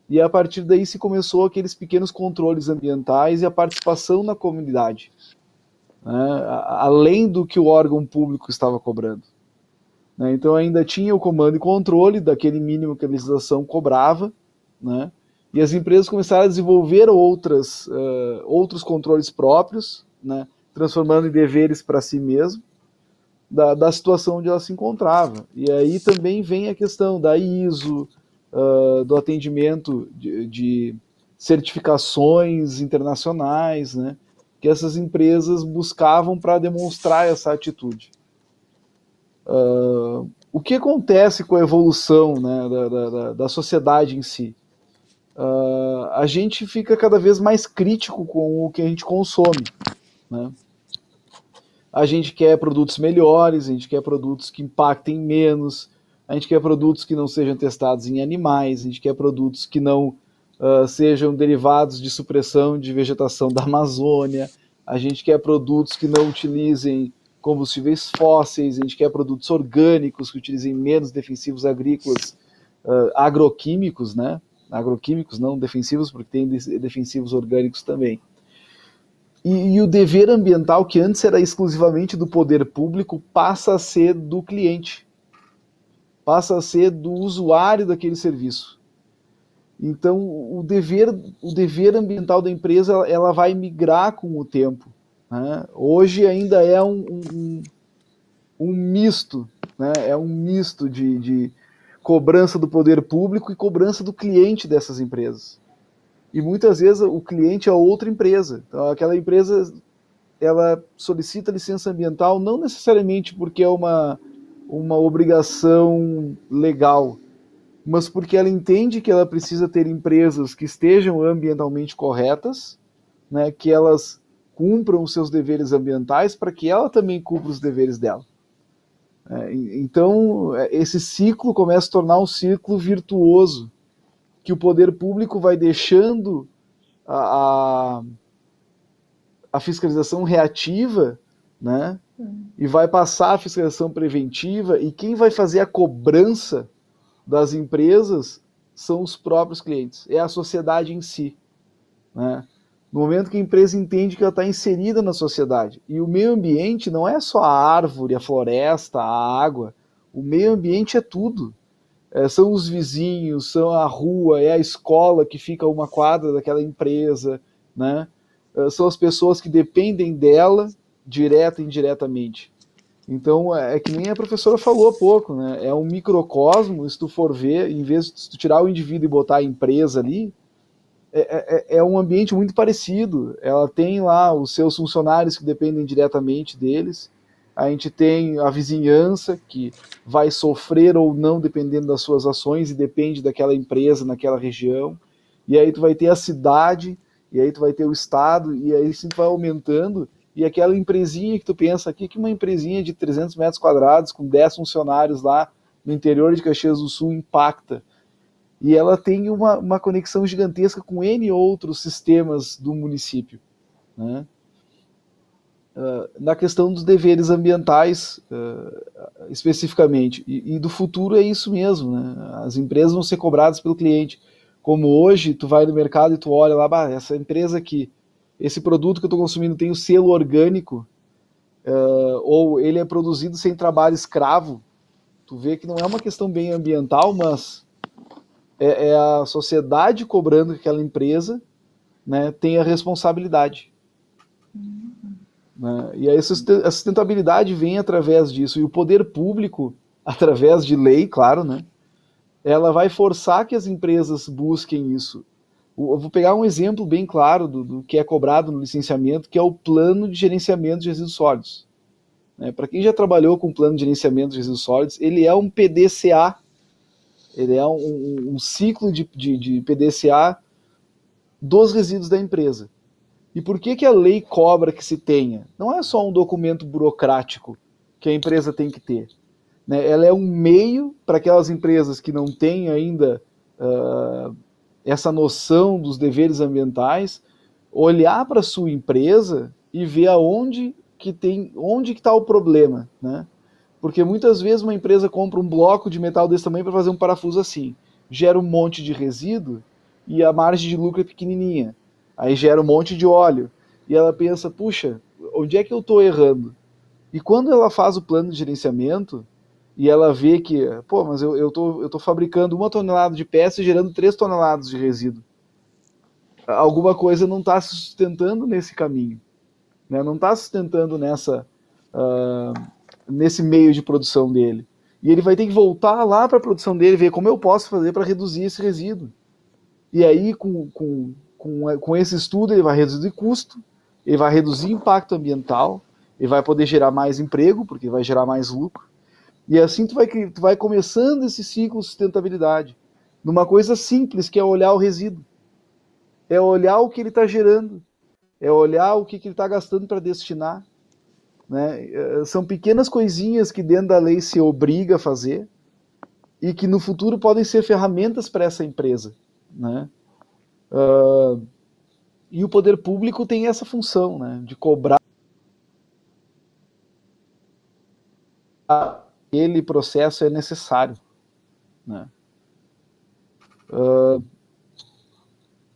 [SPEAKER 5] E a partir daí se começou aqueles pequenos controles ambientais e a participação na comunidade, né, além do que o órgão público estava cobrando. Né? Então ainda tinha o comando e controle daquele mínimo que a legislação cobrava, né? E as empresas começaram a desenvolver outros controles próprios, né, transformando em deveres para si mesmo, da situação onde ela se encontrava. E aí também vem a questão da ISO, do atendimento de certificações internacionais, né, que essas empresas buscavam para demonstrar essa atitude. O que acontece com a evolução, né, da sociedade em si? A gente fica cada vez mais crítico com o que a gente consome, né? A gente quer produtos melhores, a gente quer produtos que impactem menos, a gente quer produtos que não sejam testados em animais, a gente quer produtos que não sejam derivados de supressão de vegetação da Amazônia, a gente quer produtos que não utilizem combustíveis fósseis, a gente quer produtos orgânicos que utilizem menos defensivos agrícolas, agroquímicos, né? Agroquímicos, não defensivos, porque tem defensivos orgânicos também. E o dever ambiental, que antes era exclusivamente do poder público, passa a ser do cliente, passa a ser do usuário daquele serviço. Então, o dever ambiental da empresa, ela vai migrar com o tempo, né? Hoje ainda é um misto, né? É um misto de cobrança do poder público e cobrança do cliente dessas empresas. E muitas vezes o cliente é outra empresa. Então, aquela empresa, ela solicita licença ambiental não necessariamente porque é uma obrigação legal, mas porque ela entende que ela precisa ter empresas que estejam ambientalmente corretas, né, que elas cumpram os seus deveres ambientais para que ela também cumpra os deveres dela. Então, esse ciclo começa a tornar um ciclo virtuoso, que o poder público vai deixando a fiscalização reativa, né, e vai passar a fiscalização preventiva, e quem vai fazer a cobrança das empresas são os próprios clientes, é a sociedade em si, né? No momento que a empresa entende que ela está inserida na sociedade. E o meio ambiente não é só a árvore, a floresta, a água. O meio ambiente é tudo. São os vizinhos, são a rua, é a escola que fica a uma quadra daquela empresa, né? São as pessoas que dependem dela, direta e indiretamente. Então, é que nem a professora falou há pouco, né? É um microcosmo, se tu for ver, em vez de tu tirar o indivíduo e botar a empresa ali, é um ambiente muito parecido. Ela tem lá os seus funcionários que dependem diretamente deles, a gente tem a vizinhança que vai sofrer ou não dependendo das suas ações e depende daquela empresa naquela região, e aí tu vai ter a cidade, e aí tu vai ter o estado, e aí sim tu vai aumentando, e aquela empresinha que tu pensa aqui, que uma empresinha de 300 metros quadrados com 10 funcionários lá no interior de Caxias do Sul impacta. E ela tem uma conexão gigantesca com N outros sistemas do município, né? Na questão dos deveres ambientais, especificamente, e do futuro é isso mesmo, né? As empresas vão ser cobradas pelo cliente. Como hoje, tu vai no mercado e tu olha lá, essa empresa aqui, esse produto que eu estou consumindo tem o selo orgânico, ou ele é produzido sem trabalho escravo. Tu vê que não é uma questão bem ambiental, mas é a sociedade cobrando que aquela empresa, né, tenha responsabilidade. Né? E a sustentabilidade vem através disso, e o poder público, através de lei, claro, né, ela vai forçar que as empresas busquem isso. Eu vou pegar um exemplo bem claro do que é cobrado no licenciamento, que é o plano de gerenciamento de resíduos sólidos. né? Para quem já trabalhou com plano de gerenciamento de resíduos sólidos, ele é um PDCA, ele é um ciclo de PDCA dos resíduos da empresa. E por que a lei cobra que se tenha? Não é só um documento burocrático que a empresa tem que ter, né? Ela é um meio para aquelas empresas que não têm ainda essa noção dos deveres ambientais, olhar para a sua empresa e ver onde que está o problema, né? Porque muitas vezes uma empresa compra um bloco de metal desse tamanho para fazer um parafuso assim, gera um monte de resíduo e a margem de lucro é pequenininha, aí gera um monte de óleo e ela pensa, puxa, onde é que eu estou errando? E quando ela faz o plano de gerenciamento e ela vê que, pô, mas eu tô fabricando 1 tonelada de peça e gerando 3 toneladas de resíduo, alguma coisa não está se sustentando nesse caminho, né? Não está sustentando nesse meio de produção dele. E ele vai ter que voltar lá para a produção dele, ver como eu posso fazer para reduzir esse resíduo. E aí, com esse estudo, ele vai reduzir custo, ele vai reduzir impacto ambiental, ele vai poder gerar mais emprego, porque vai gerar mais lucro. E assim tu vai começando esse ciclo de sustentabilidade, numa coisa simples, que é olhar o resíduo. É olhar o que ele está gerando, é olhar o que ele está gastando para destinar, né? São pequenas coisinhas que dentro da lei se obriga a fazer e que no futuro podem ser ferramentas para essa empresa, né? E o poder público tem essa função, né, de cobrar aquele processo é necessário, né?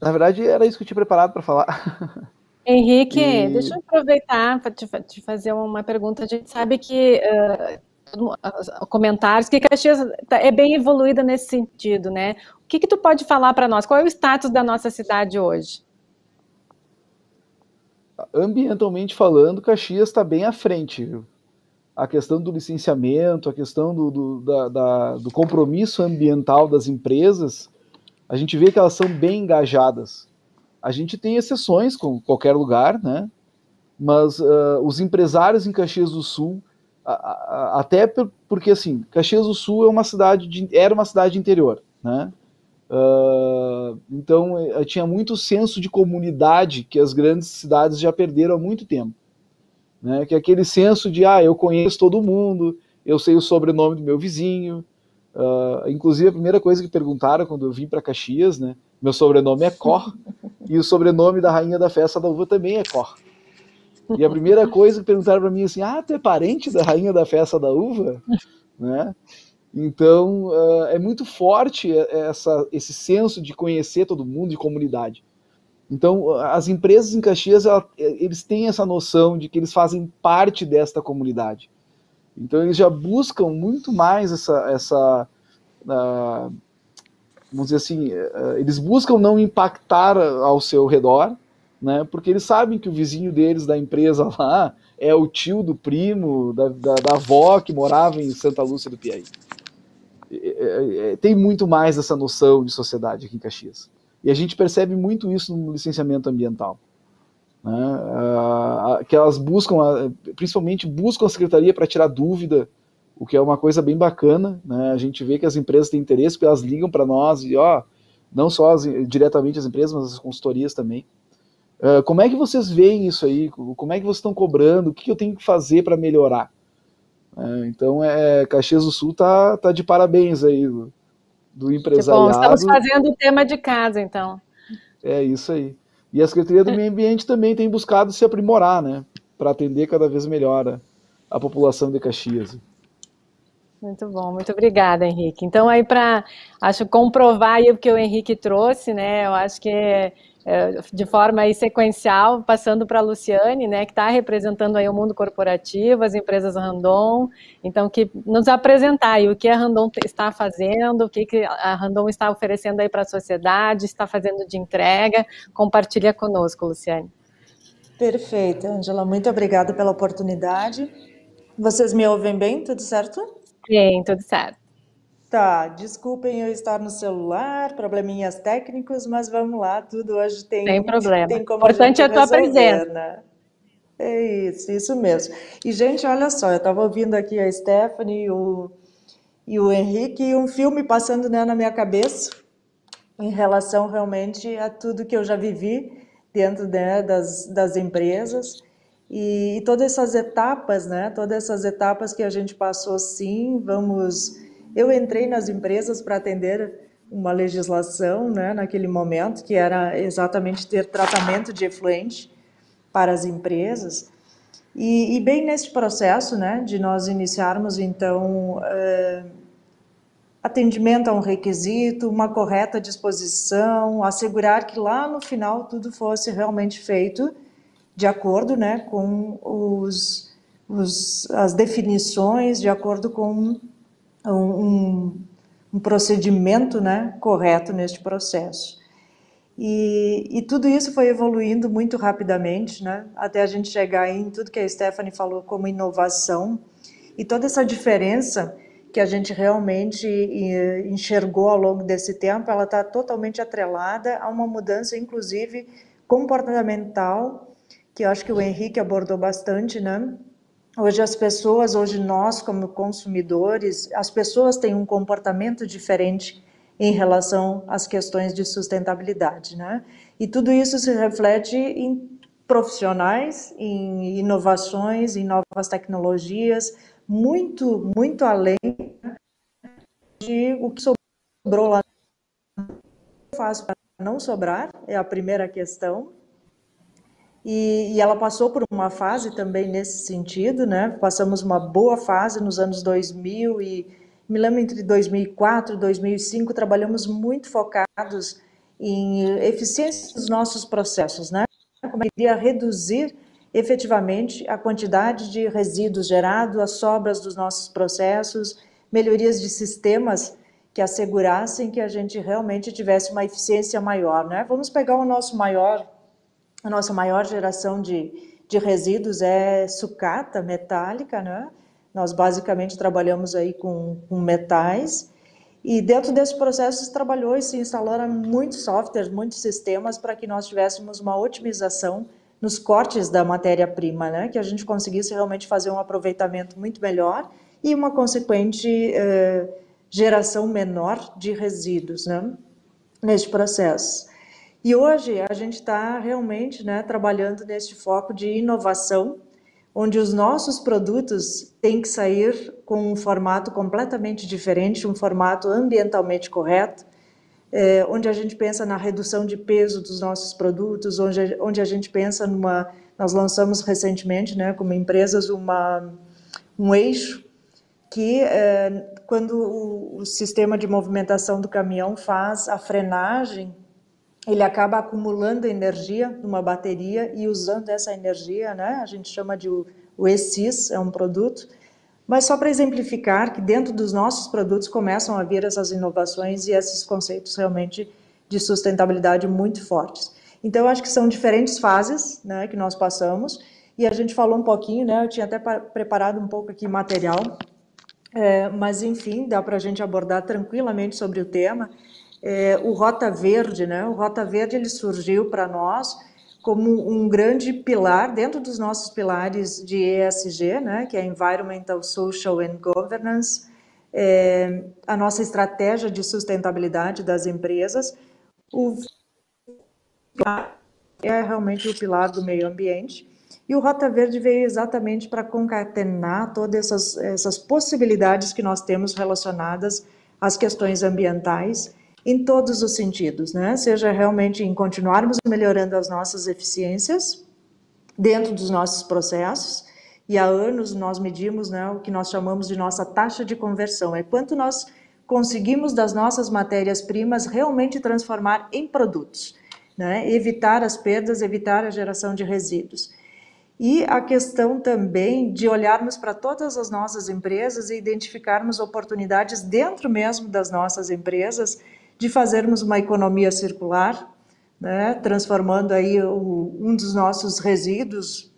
[SPEAKER 5] Na verdade, era isso que eu tinha preparado para falar.
[SPEAKER 1] Henrique, deixa eu aproveitar para te fazer uma pergunta. A gente sabe que comentários que Caxias é bem evoluída nesse sentido, né? O que tu pode falar para nós? Qual é o status da nossa cidade hoje?
[SPEAKER 5] Ambientalmente falando, Caxias está bem à frente, viu? A questão do licenciamento, a questão do compromisso ambiental das empresas, a gente vê que elas são bem engajadas. A gente tem exceções com qualquer lugar, né? Mas os empresários em Caxias do Sul, até porque assim, Caxias do Sul era uma cidade interior, né? Então tinha muito senso de comunidade que as grandes cidades já perderam há muito tempo, né? Que é aquele senso de eu conheço todo mundo, eu sei o sobrenome do meu vizinho. Inclusive a primeira coisa que perguntaram quando eu vim para Caxias, né? Meu sobrenome é Cor e o sobrenome da rainha da festa da uva também é Cor. E a primeira coisa que perguntaram para mim assim, tu é parente da rainha da festa da uva, né? Então é muito forte esse senso de conhecer todo mundo, de comunidade. Então as empresas em Caxias eles têm essa noção de que eles fazem parte desta comunidade. Então eles já buscam muito mais vamos dizer assim, eles buscam não impactar ao seu redor, né, porque eles sabem que o vizinho deles da empresa lá é o tio do primo, da avó que morava em Santa Lúcia do Piauí. Tem muito mais essa noção de sociedade aqui em Caxias. E a gente percebe muito isso no licenciamento ambiental, né, que elas buscam, principalmente buscam a secretaria para tirar dúvida, o que é uma coisa bem bacana, né? A gente vê que as empresas têm interesse, porque elas ligam para nós, e não só diretamente as empresas, mas as consultorias também. Como é que vocês veem isso aí? Como é que vocês estão cobrando? O que eu tenho que fazer para melhorar? Então, Caxias do Sul tá de parabéns aí do empresariado.
[SPEAKER 1] Bom, estamos fazendo o tema de casa, então.
[SPEAKER 5] É isso aí. E a Secretaria do Meio Ambiente também tem buscado se aprimorar, né? Para atender cada vez melhor a população de Caxias.
[SPEAKER 1] Muito bom, muito obrigada, Henrique. Então, aí acho comprovar aí o que o Henrique trouxe, né? Eu acho que de forma aí sequencial, passando para a Luciane, né, que está representando aí o mundo corporativo, as empresas Randon, então que nos apresentar aí o que a Randon está fazendo, o que a Randon está oferecendo aí para a sociedade, está fazendo de entrega. Compartilha conosco, Luciane.
[SPEAKER 4] Perfeito, Ângela, muito obrigada pela oportunidade. Vocês me ouvem bem? Tudo certo?
[SPEAKER 1] Sim, tudo certo.
[SPEAKER 4] Tá, desculpem eu estar no celular, probleminhas técnicos, mas vamos lá, tudo hoje tem,
[SPEAKER 1] sem problema.
[SPEAKER 4] tem como
[SPEAKER 1] Importante
[SPEAKER 4] a
[SPEAKER 1] é a tua
[SPEAKER 4] resolver,
[SPEAKER 1] presença.
[SPEAKER 4] né? É isso mesmo. E, gente, olha só, eu estava ouvindo aqui a Stephanie e o Henrique, e um filme passando, né, na minha cabeça, em relação realmente a tudo que eu já vivi dentro, né, das empresas e todas essas etapas, né, todas essas etapas que a gente passou, sim, eu entrei nas empresas para atender uma legislação, né, naquele momento, que era exatamente ter tratamento de efluente para as empresas, e bem nesse processo, né, de nós iniciarmos, então, atendimento a um requisito, uma correta disposição, assegurar que lá no final tudo fosse realmente feito de acordo, né, com as definições, de acordo com um procedimento, né, correto neste processo. E tudo isso foi evoluindo muito rapidamente, né, até a gente chegar em tudo que a Stephanie falou como inovação, e toda essa diferença que a gente realmente enxergou ao longo desse tempo, ela está totalmente atrelada a uma mudança, inclusive, comportamental, que eu acho que o Henrique abordou bastante, né? Hoje nós como consumidores, as pessoas têm um comportamento diferente em relação às questões de sustentabilidade, né? E tudo isso se reflete em profissionais, em inovações, em novas tecnologias, muito, muito além de o que sobrou lá. Faz para não sobrar, é a primeira questão. E ela passou por uma fase também nesse sentido, né? Passamos uma boa fase nos anos 2000 e me lembro entre 2004 e 2005 trabalhamos muito focados em eficiência dos nossos processos, né? Como é que iria reduzir efetivamente a quantidade de resíduos gerados, as sobras dos nossos processos, melhorias de sistemas que assegurassem que a gente realmente tivesse uma eficiência maior, né? Vamos pegar a nossa maior geração de resíduos é sucata metálica, né? Nós basicamente trabalhamos aí com metais, e dentro desse processo se trabalhou e se instalaram muitos softwares, muitos sistemas para que nós tivéssemos uma otimização nos cortes da matéria-prima, né? Que a gente conseguisse realmente fazer um aproveitamento muito melhor e uma consequente geração menor de resíduos, né? Neste processo. E hoje a gente está realmente, né, trabalhando nesse foco de inovação, onde os nossos produtos têm que sair com um formato completamente diferente, um formato ambientalmente correto, onde a gente pensa na redução de peso dos nossos produtos, onde a gente pensa nós lançamos recentemente, né, como empresas, um eixo que quando o sistema de movimentação do caminhão faz a frenagem, ele acaba acumulando energia numa bateria e usando essa energia, né? A gente chama de o e-Sys, é um produto. Mas só para exemplificar que dentro dos nossos produtos começam a vir essas inovações e esses conceitos realmente de sustentabilidade muito fortes. Então, eu acho que são diferentes fases, né, que nós passamos, e a gente falou um pouquinho, né? Eu tinha até preparado um pouco aqui material, mas enfim, dá para a gente abordar tranquilamente sobre o tema. O Rota Verde, né? O Rota Verde ele surgiu para nós como um grande pilar dentro dos nossos pilares de ESG, né? Que é Environmental, Social and Governance, a nossa estratégia de sustentabilidade das empresas. É realmente o pilar do meio ambiente. E o Rota Verde veio exatamente para concatenar todas essas possibilidades que nós temos relacionadas às questões ambientais, em todos os sentidos, né? Seja realmente em continuarmos melhorando as nossas eficiências dentro dos nossos processos, e há anos nós medimos, né, o que nós chamamos de nossa taxa de conversão, é quanto nós conseguimos das nossas matérias-primas realmente transformar em produtos, né? Evitar as perdas, evitar a geração de resíduos. E a questão também de olharmos para todas as nossas empresas e identificarmos oportunidades dentro mesmo das nossas empresas de fazermos uma economia circular, né, transformando aí um dos nossos resíduos,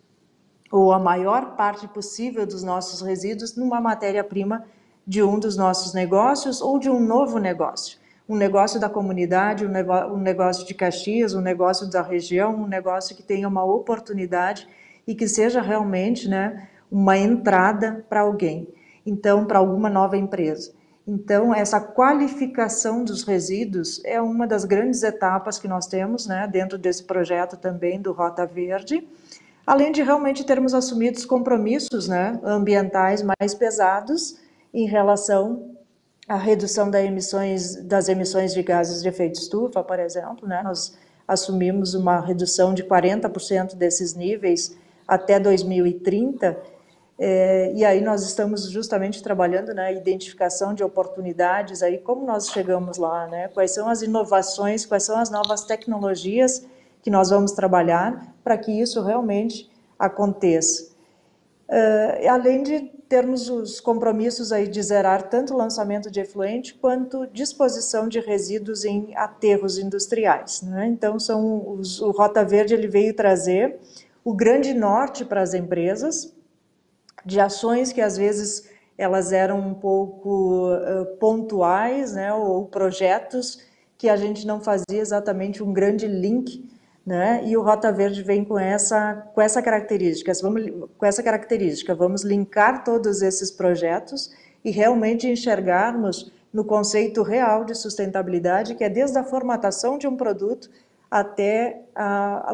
[SPEAKER 4] ou a maior parte possível dos nossos resíduos, numa matéria-prima de um dos nossos negócios ou de um novo negócio. Um negócio da comunidade, um negócio de Caxias, um negócio da região, um negócio que tenha uma oportunidade e que seja realmente, né, uma entrada para alguém, então, para alguma nova empresa. Então, essa qualificação dos resíduos é uma das grandes etapas que nós temos, né, dentro desse projeto também do Rota Verde, além de realmente termos assumido compromissos, né, ambientais mais pesados em relação à redução das emissões de gases de efeito estufa, por exemplo, né, nós assumimos uma redução de 40% desses níveis até 2030, e aí nós estamos justamente trabalhando na identificação de oportunidades, aí como nós chegamos lá, né? Quais são as inovações, quais são as novas tecnologias que nós vamos trabalhar para que isso realmente aconteça. Além de termos os compromissos aí de zerar tanto o lançamento de efluente quanto disposição de resíduos em aterros industriais, né? Então, o Rota Verde ele veio trazer o grande norte para as empresas, de ações que às vezes elas eram um pouco pontuais, né, ou projetos que a gente não fazia exatamente um grande link, né, e o Rota Verde vem com essa característica, vamos linkar todos esses projetos e realmente enxergarmos no conceito real de sustentabilidade, que é desde a formatação de um produto até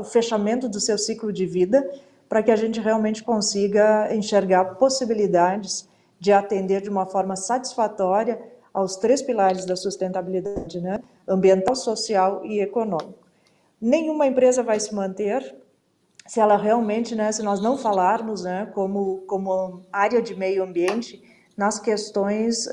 [SPEAKER 4] o fechamento do seu ciclo de vida, para que a gente realmente consiga enxergar possibilidades de atender de uma forma satisfatória aos 3 pilares da sustentabilidade, né? Ambiental, social e econômico. Nenhuma empresa vai se manter se ela realmente, né, se nós não falarmos, né, como área de meio ambiente nas questões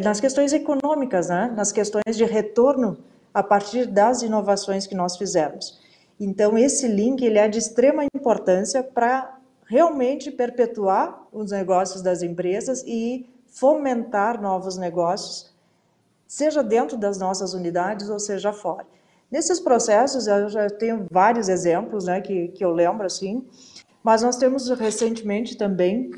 [SPEAKER 4] nas questões econômicas, né, nas questões de retorno a partir das inovações que nós fizemos. Então, esse link ele é de extrema importância para realmente perpetuar os negócios das empresas e fomentar novos negócios, seja dentro das nossas unidades ou seja fora. Nesses processos, eu já tenho vários exemplos, né, que eu lembro, assim, mas nós temos recentemente também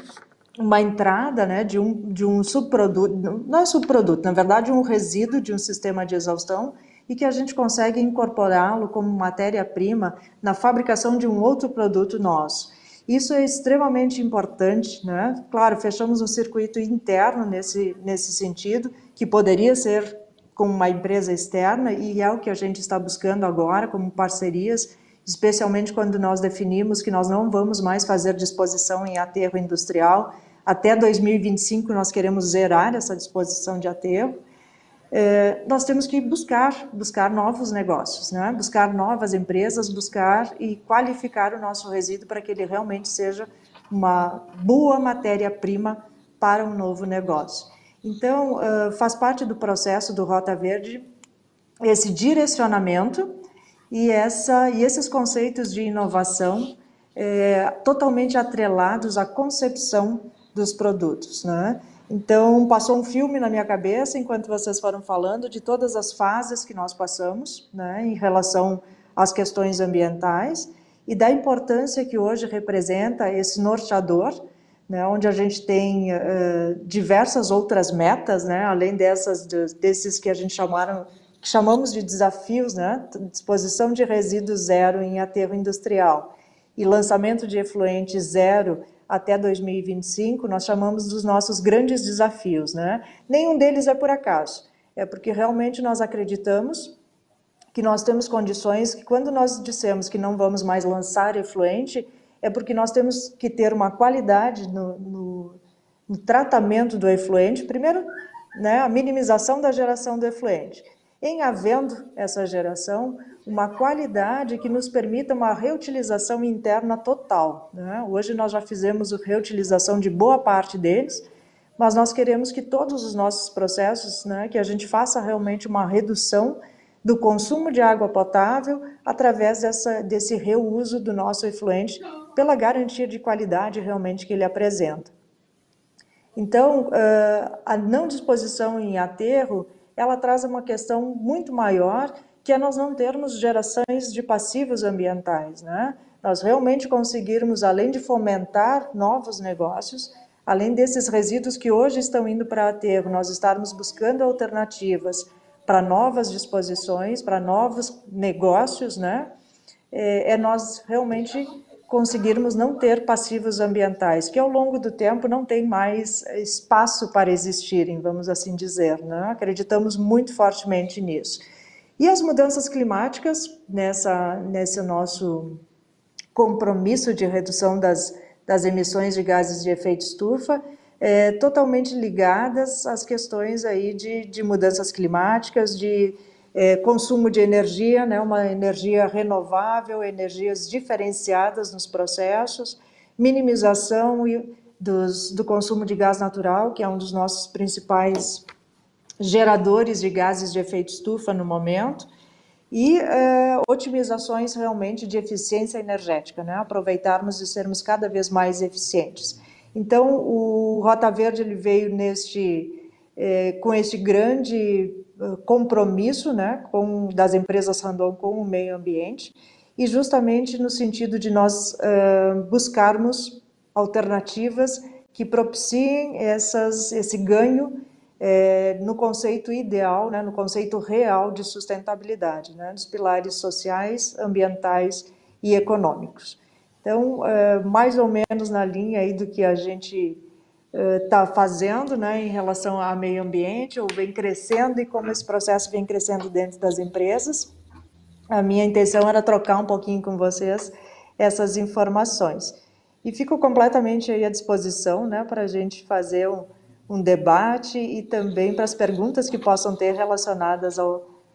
[SPEAKER 4] uma entrada, né, de um subproduto, não é subproduto, na verdade um resíduo de um sistema de exaustão, e que a gente consegue incorporá-lo como matéria-prima na fabricação de um outro produto nosso. Isso é extremamente importante, né? Claro, fechamos um circuito interno nesse sentido, que poderia ser com uma empresa externa, e é o que a gente está buscando agora, como parcerias, especialmente quando nós definimos que nós não vamos mais fazer disposição em aterro industrial. Até 2025 nós queremos zerar essa disposição de aterro. Nós temos que buscar novos negócios, né? Buscar novas empresas, buscar e qualificar o nosso resíduo para que ele realmente seja uma boa matéria-prima para um novo negócio. Então, faz parte do processo do Rota Verde esse direcionamento e esses conceitos de inovação totalmente atrelados à concepção dos produtos, né? Então, passou um filme na minha cabeça, enquanto vocês foram falando, de todas as fases que nós passamos, né, em relação às questões ambientais, e da importância que hoje representa esse norteador, né, onde a gente tem diversas outras metas, né, além desses que a gente chamamos de desafios, né, disposição de resíduos zero em aterro industrial e lançamento de efluente zero até 2025, nós chamamos dos nossos grandes desafios, né? Nenhum deles é por acaso, é porque realmente nós acreditamos que nós temos condições que quando nós dissemos que não vamos mais lançar efluente, é porque nós temos que ter uma qualidade no tratamento do efluente, primeiro, né, a minimização da geração do efluente. Em havendo essa geração, uma qualidade que nos permita uma reutilização interna total, né? Hoje nós já fizemos a reutilização de boa parte deles, mas nós queremos que todos os nossos processos, né, que a gente faça realmente uma redução do consumo de água potável através desse reuso do nosso efluente, pela garantia de qualidade realmente que ele apresenta. Então, a não disposição em aterro, ela traz uma questão muito maior, que é nós não termos gerações de passivos ambientais, né? Nós realmente conseguirmos, além de fomentar novos negócios, além desses resíduos que hoje estão indo para aterro, nós estarmos buscando alternativas para novas disposições, para novos negócios, né? é nós realmente conseguirmos não ter passivos ambientais, que ao longo do tempo não tem mais espaço para existirem, vamos assim dizer, né? Acreditamos muito fortemente nisso. E as mudanças climáticas, nesse nosso compromisso de redução das emissões de gases de efeito estufa, totalmente ligadas às questões aí de mudanças climáticas, de consumo de energia, né, uma energia renovável, energias diferenciadas nos processos, minimização do consumo de gás natural, que é um dos nossos principais geradores de gases de efeito estufa no momento, e otimizações realmente de eficiência energética, né? Aproveitarmos e sermos cada vez mais eficientes. Então, o Rota Verde ele veio com este grande compromisso, né, das empresas Randon com o meio ambiente, e justamente no sentido de nós buscarmos alternativas que propiciem esse ganho no conceito ideal, né, no conceito real de sustentabilidade, né, dos pilares sociais, ambientais e econômicos. Então, mais ou menos na linha aí do que a gente está fazendo, né, em relação ao meio ambiente, ou vem crescendo e como esse processo vem crescendo dentro das empresas. A minha intenção era trocar um pouquinho com vocês essas informações. E fico completamente aí à disposição, né, para a gente fazer um debate e também para as perguntas que possam ter relacionadas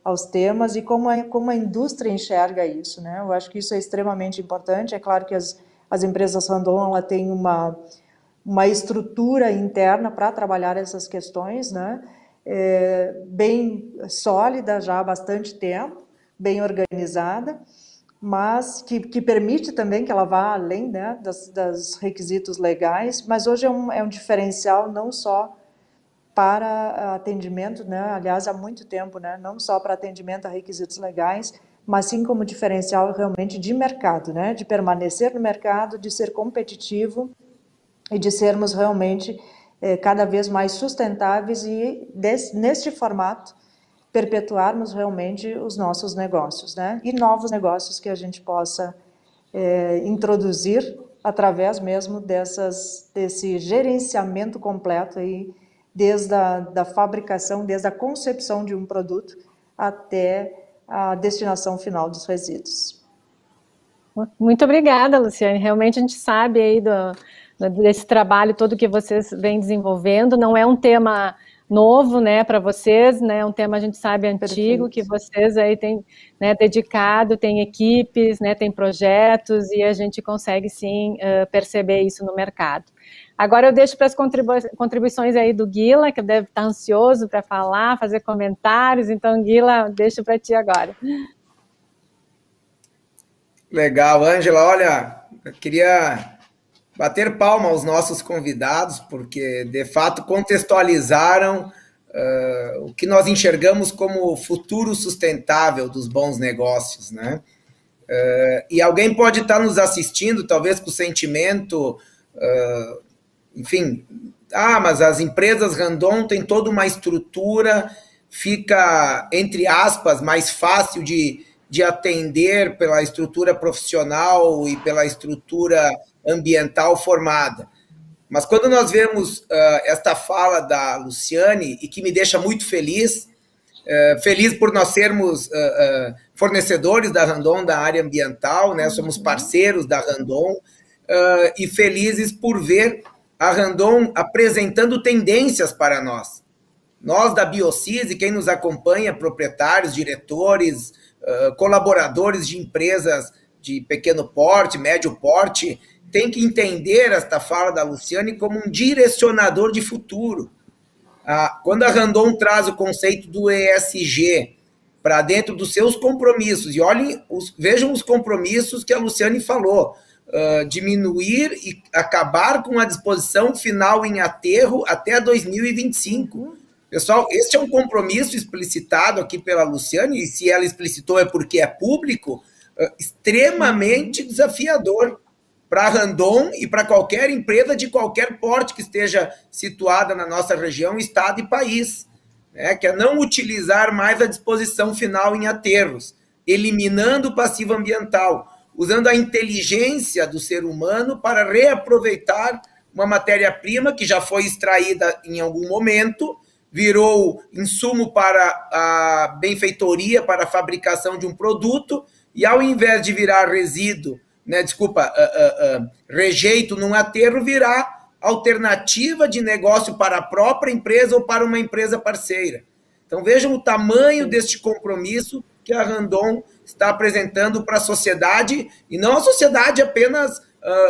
[SPEAKER 4] aos temas e como a indústria enxerga isso, né? Eu acho que isso é extremamente importante. É claro que as empresas Randon ela têm uma estrutura interna para trabalhar essas questões, né? Bem sólida já há bastante tempo, bem organizada, mas que permite também que ela vá além, né, dos requisitos legais, mas hoje é um diferencial não só para atendimento, né, aliás, há muito tempo, né, não só para atendimento a requisitos legais, mas sim como diferencial realmente de mercado, né, de permanecer no mercado, de ser competitivo e de sermos realmente cada vez mais sustentáveis e, neste formato, perpetuarmos realmente os nossos negócios, né? E novos negócios que a gente possa introduzir através mesmo desse gerenciamento completo aí, desde a fabricação, desde a concepção de um produto até a destinação final dos resíduos.
[SPEAKER 1] Muito obrigada, Luciane. Realmente a gente sabe aí desse trabalho todo que vocês vêm desenvolvendo. Não é um tema novo, né, para vocês, né, um tema a gente sabe antigo. Perfeito. Que vocês aí têm, né, dedicado, têm equipes, né, têm projetos e a gente consegue sim perceber isso no mercado. Agora eu deixo para as contribuições aí do Guila, que deve estar ansioso para falar, fazer comentários. Então, Guila, deixo para ti agora.
[SPEAKER 2] Legal, Ângela. Olha, eu queria bater palma aos nossos convidados, porque, de fato, contextualizaram o que nós enxergamos como o futuro sustentável dos bons negócios, né? E alguém pode estar nos assistindo, talvez com o sentimento, enfim, mas as empresas Randon têm toda uma estrutura, fica, entre aspas, mais fácil de atender pela estrutura profissional e pela estrutura ambiental formada. Mas quando nós vemos esta fala da Luciane, e que me deixa muito feliz, feliz por nós sermos fornecedores da Randon da área ambiental, né? Somos parceiros da Randon, e felizes por ver a Randon apresentando tendências para nós. Nós da Biocis, e quem nos acompanha, proprietários, diretores, colaboradores de empresas de pequeno porte, médio porte, tem que entender esta fala da Luciane como um direcionador de futuro. Quando a Randon traz o conceito do ESG para dentro dos seus compromissos, e vejam os compromissos que a Luciane falou, diminuir e acabar com a disposição final em aterro até 2025. Pessoal, este é um compromisso explicitado aqui pela Luciane, e se ela explicitou é porque é público, extremamente desafiador para a Randon e para qualquer empresa de qualquer porte que esteja situada na nossa região, estado e país, né? Que é não utilizar mais a disposição final em aterros eliminando o passivo ambiental, usando a inteligência do ser humano para reaproveitar uma matéria-prima que já foi extraída em algum momento, virou insumo para a benfeitoria, para a fabricação de um produto, e ao invés de virar resíduo, né, rejeito num aterro, virar alternativa de negócio para a própria empresa ou para uma empresa parceira. Então vejam o tamanho deste compromisso que a Randon está apresentando para a sociedade, e não a sociedade apenas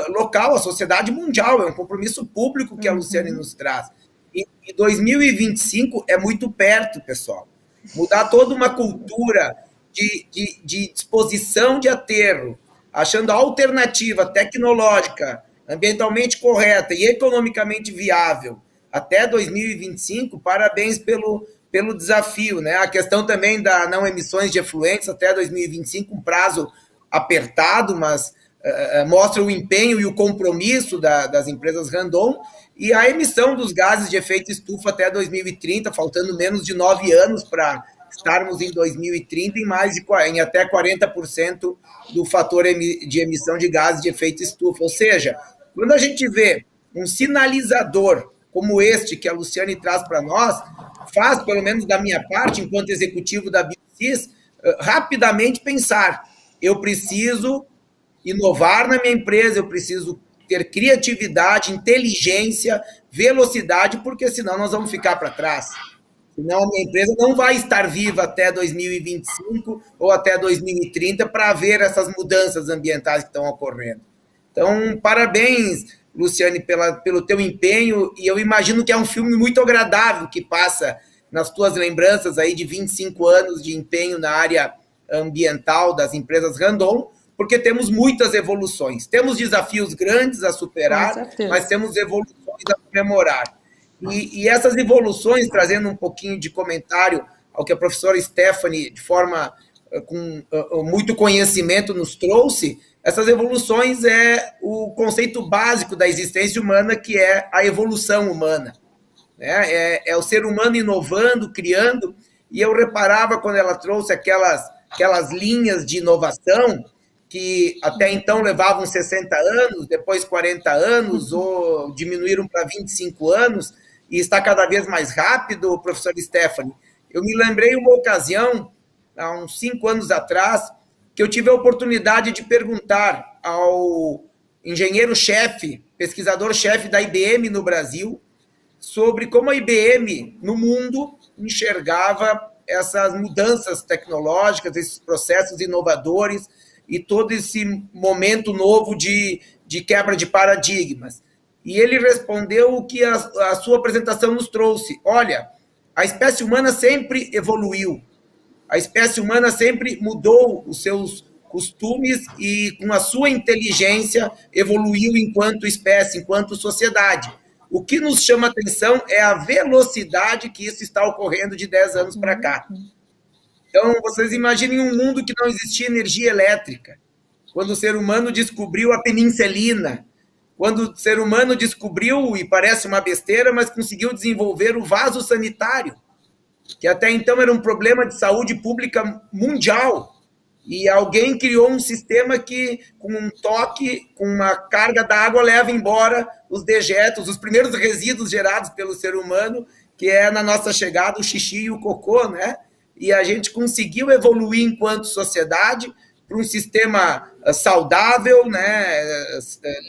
[SPEAKER 2] local, a sociedade mundial, é um compromisso público que a Luciane nos traz. E 2025 é muito perto, pessoal. Mudar toda uma cultura de disposição de aterro, achando a alternativa tecnológica, ambientalmente correta e economicamente viável até 2025, parabéns pelo desafio, né? A questão também da não emissões de efluentes até 2025, um prazo apertado, mas mostra o empenho e o compromisso das empresas Randon, e a emissão dos gases de efeito estufa até 2030, faltando menos de 9 anos para estarmos em 2030 em até 40% do fator de emissão de gases de efeito estufa. Ou seja, quando a gente vê um sinalizador como este que a Luciane traz para nós, faz, pelo menos da minha parte, enquanto executivo da Biocis, rapidamente pensar, eu preciso inovar na minha empresa, eu preciso ter criatividade, inteligência, velocidade, porque senão nós vamos ficar para trás. Senão a minha empresa não vai estar viva até 2025 ou até 2030 para ver essas mudanças ambientais que estão ocorrendo. Então, parabéns, Luciane, pelo teu empenho, e eu imagino que é um filme muito agradável que passa nas tuas lembranças aí de 25 anos de empenho na área ambiental das empresas Randon, porque temos muitas evoluções. Temos desafios grandes a superar, mas temos evoluções a comemorar. E essas evoluções, trazendo um pouquinho de comentário ao que a professora Stephanie, de forma com muito conhecimento, nos trouxe, essas evoluções é o conceito básico da existência humana, que é a evolução humana. É o ser humano inovando, criando, e eu reparava quando ela trouxe aquelas linhas de inovação, que até então levavam 60 anos, depois 40 anos, ou diminuíram para 25 anos, e está cada vez mais rápido, professor Stephanie. Eu me lembrei uma ocasião, há uns 5 anos atrás, que eu tive a oportunidade de perguntar ao engenheiro-chefe, pesquisador-chefe da IBM no Brasil, sobre como a IBM, no mundo, enxergava essas mudanças tecnológicas, esses processos inovadores, e todo esse momento novo de quebra de paradigmas. E ele respondeu o que a sua apresentação nos trouxe. Olha, a espécie humana sempre evoluiu, a espécie humana sempre mudou os seus costumes e, com a sua inteligência, evoluiu enquanto espécie, enquanto sociedade. O que nos chama a atenção é a velocidade que isso está ocorrendo de 10 anos para cá. Então, vocês imaginem um mundo que não existia energia elétrica, quando o ser humano descobriu a penicilina, quando o ser humano descobriu, e parece uma besteira, mas conseguiu desenvolver o vaso sanitário, que até então era um problema de saúde pública mundial, e alguém criou um sistema que, com um toque, com uma carga d'água, leva embora os dejetos, os primeiros resíduos gerados pelo ser humano, que é, na nossa chegada, o xixi e o cocô, né? E a gente conseguiu evoluir enquanto sociedade para um sistema saudável, né,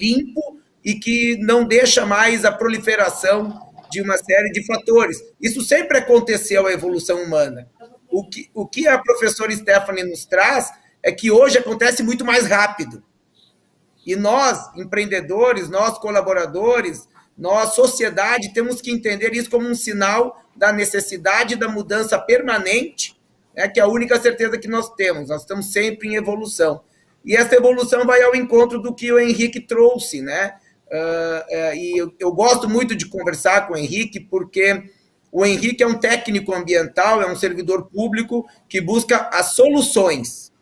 [SPEAKER 2] limpo, e que não deixa mais a proliferação de uma série de fatores. Isso sempre aconteceu, a evolução humana. O que a professora Stephanie nos traz é que hoje acontece muito mais rápido. E nós, empreendedores, nós, colaboradores, nós, sociedade, temos que entender isso como um sinal da necessidade da mudança permanente, né, que é a única certeza que nós temos. Nós estamos sempre em evolução. E essa evolução vai ao encontro do que o Henrique trouxe, né? E eu gosto muito de conversar com o Henrique, porque o Henrique é um técnico ambiental, é um servidor público que busca as soluções,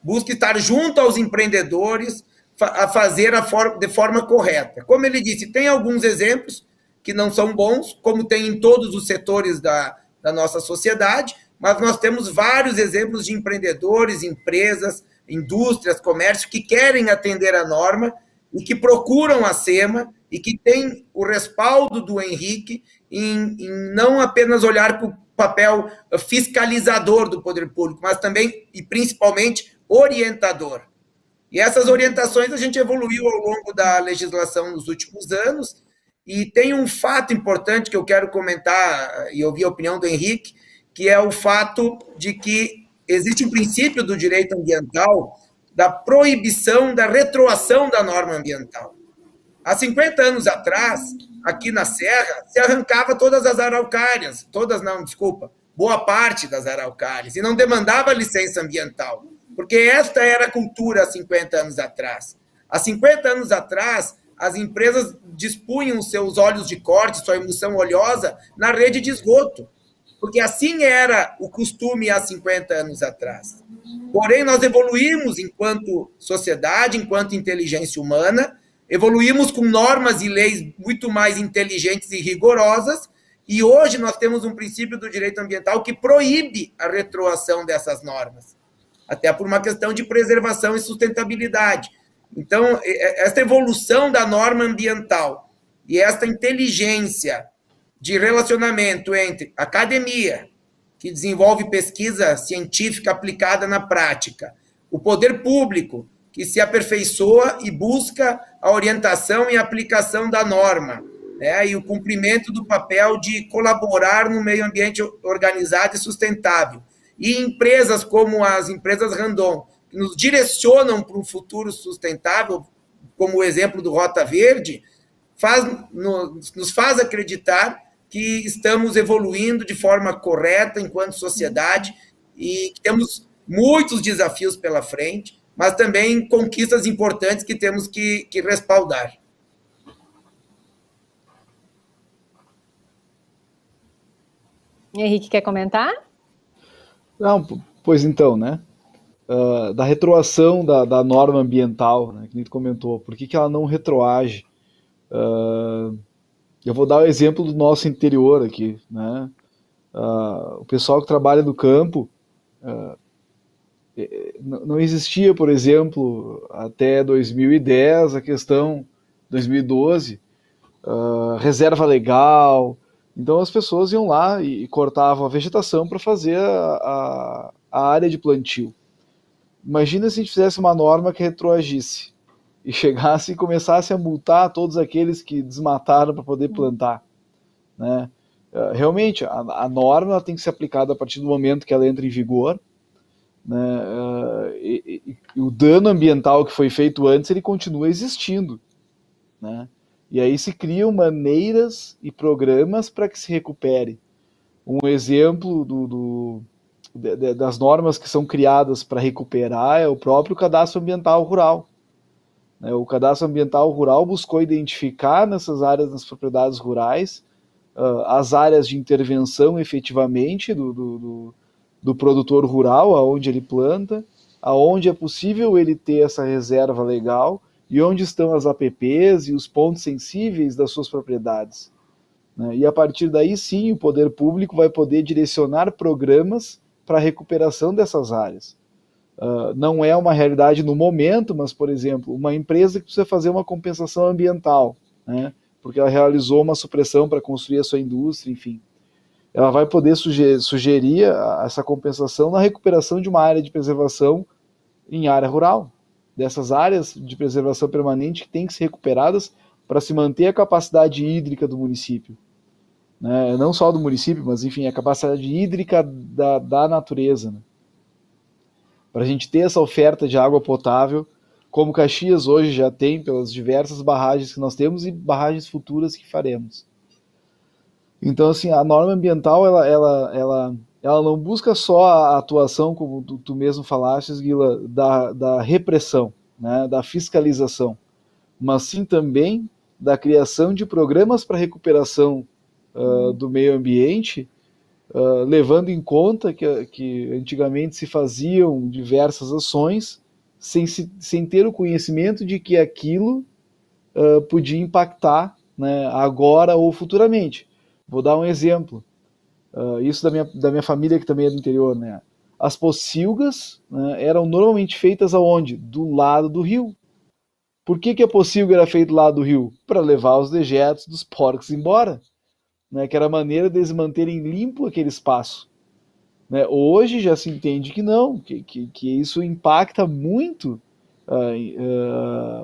[SPEAKER 2] busca estar junto aos empreendedores a fazer de forma correta. Como ele disse, tem alguns exemplos que não são bons, como tem em todos os setores da nossa sociedade, mas nós temos vários exemplos de empreendedores, empresas, indústrias, comércio, que querem atender a norma e que procuram a SEMA e que têm o respaldo do Henrique em não apenas olhar para o papel fiscalizador do poder público, mas também e principalmente orientador. E essas orientações a gente evoluiu ao longo da legislação nos últimos anos, e tem um fato importante que eu quero comentar, e ouvir a opinião do Henrique, que é o fato de que existe um princípio do direito ambiental da proibição da retroação da norma ambiental. Há 50 anos atrás, aqui na Serra, se arrancava todas as araucárias, boa parte das araucárias, e não demandava licença ambiental, porque esta era a cultura há 50 anos atrás. Há 50 anos atrás, as empresas dispunham seus óleos de corte, sua emulsão oleosa, na rede de esgoto, porque assim era o costume há 50 anos atrás. Porém, nós evoluímos enquanto sociedade, enquanto inteligência humana, evoluímos com normas e leis muito mais inteligentes e rigorosas, e hoje nós temos um princípio do direito ambiental que proíbe a retroação dessas normas, até por uma questão de preservação e sustentabilidade. Então, essa evolução da norma ambiental e essa inteligência de relacionamento entre academia, que desenvolve pesquisa científica aplicada na prática, o poder público, que se aperfeiçoa e busca a orientação e aplicação da norma, né, e o cumprimento do papel de colaborar no meio ambiente organizado e sustentável. E empresas como as empresas Randon, que nos direcionam para um futuro sustentável, como o exemplo do Rota Verde, nos faz acreditar que estamos evoluindo de forma correta enquanto sociedade e que temos muitos desafios pela frente, mas também conquistas importantes que temos que respaldar.
[SPEAKER 1] Henrique, quer comentar?
[SPEAKER 5] Não, pois então, né? Da retroação da norma ambiental, né, que nem tu comentou, por que ela não retroage? Eu vou dar o exemplo do nosso interior aqui, né? O pessoal que trabalha no campo, não existia, por exemplo, até 2010, a questão 2012, reserva legal. Então as pessoas iam lá e cortavam a vegetação para fazer a área de plantio. Imagina se a gente fizesse uma norma que retroagisse e chegasse e começasse a multar todos aqueles que desmataram para poder plantar, né? Realmente, a norma tem que ser aplicada a partir do momento que ela entra em vigor, né? E o dano ambiental que foi feito antes, ele continua existindo, né? E aí se criam maneiras e programas para que se recupere. Um exemplo das normas que são criadas para recuperar é o próprio Cadastro Ambiental Rural. O Cadastro Ambiental Rural buscou identificar nessas áreas, nas propriedades rurais, as áreas de intervenção efetivamente do produtor rural, aonde ele planta, aonde é possível ele ter essa reserva legal e onde estão as APPs e os pontos sensíveis das suas propriedades, né? E a partir daí sim o poder público vai poder direcionar programas para a recuperação dessas áreas. Não é uma realidade no momento, mas, por exemplo, uma empresa que precisa fazer uma compensação ambiental, né, porque ela realizou uma supressão para construir a sua indústria, enfim, ela vai poder sugerir essa compensação na recuperação de uma área de preservação em área rural, dessas áreas de preservação permanente que têm que ser recuperadas para se manter a capacidade hídrica do município, né, não só do município, mas, enfim, a capacidade hídrica da natureza, né? Para a gente ter essa oferta de água potável, como Caxias hoje já tem, pelas diversas barragens que nós temos e barragens futuras que faremos. Então, assim, a norma ambiental, ela não busca só a atuação, como tu mesmo falaste, Guila, da repressão, né, da fiscalização, mas sim também da criação de programas para recuperação do meio ambiente, levando em conta que antigamente se faziam diversas ações sem ter o conhecimento de que aquilo podia impactar, né, agora ou futuramente. Vou dar um exemplo. isso da minha família, que também é do interior, né? As pocilgas, né, eram normalmente feitas aonde? Do lado do rio. Por que a pocilga era feita do lado do rio? Para levar os dejetos dos porcos embora, né? Que era a maneira deles manterem limpo aquele espaço. Né? Hoje já se entende que não, que isso impacta muito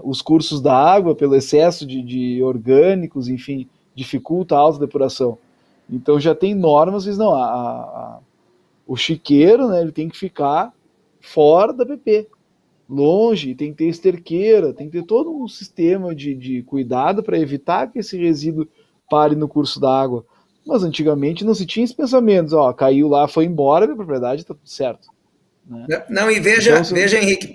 [SPEAKER 5] os cursos da água pelo excesso de orgânicos, enfim, dificulta a autodepuração. Então já tem normas, mas não, o chiqueiro, né, ele tem que ficar fora da PP, longe, tem que ter esterqueira, tem que ter todo um sistema de cuidado para evitar que esse resíduo pare no curso da água. Mas antigamente não se tinha esses pensamentos, ó, caiu lá, foi embora, minha propriedade, tá tudo certo. Né?
[SPEAKER 2] Não, e veja, então, veja, Henrique,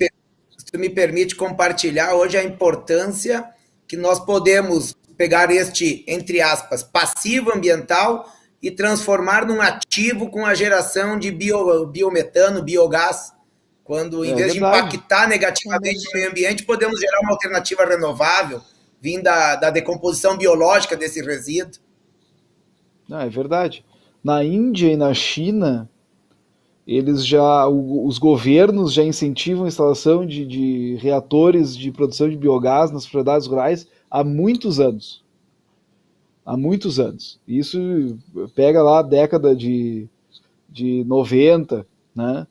[SPEAKER 2] se tu me permite compartilhar hoje a importância que nós podemos pegar este, entre aspas, passivo ambiental e transformar num ativo com a geração de biometano, biogás, quando em vez de impactar negativamente o meio ambiente, podemos gerar uma alternativa renovável, vinda da decomposição biológica desse resíduo.
[SPEAKER 5] É verdade. Na Índia e na China, os governos já incentivam a instalação de reatores de produção de biogás nas propriedades rurais há muitos anos. Há muitos anos. Isso pega lá a década de 90, né?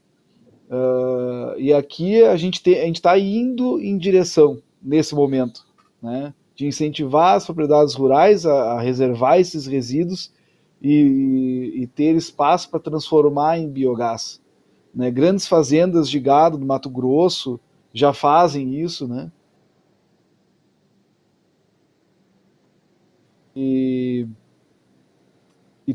[SPEAKER 5] E aqui a gente está indo em direção, nesse momento, né? De incentivar as propriedades rurais a reservar esses resíduos e ter espaço para transformar em biogás. Né? Grandes fazendas de gado do Mato Grosso já fazem isso, né? E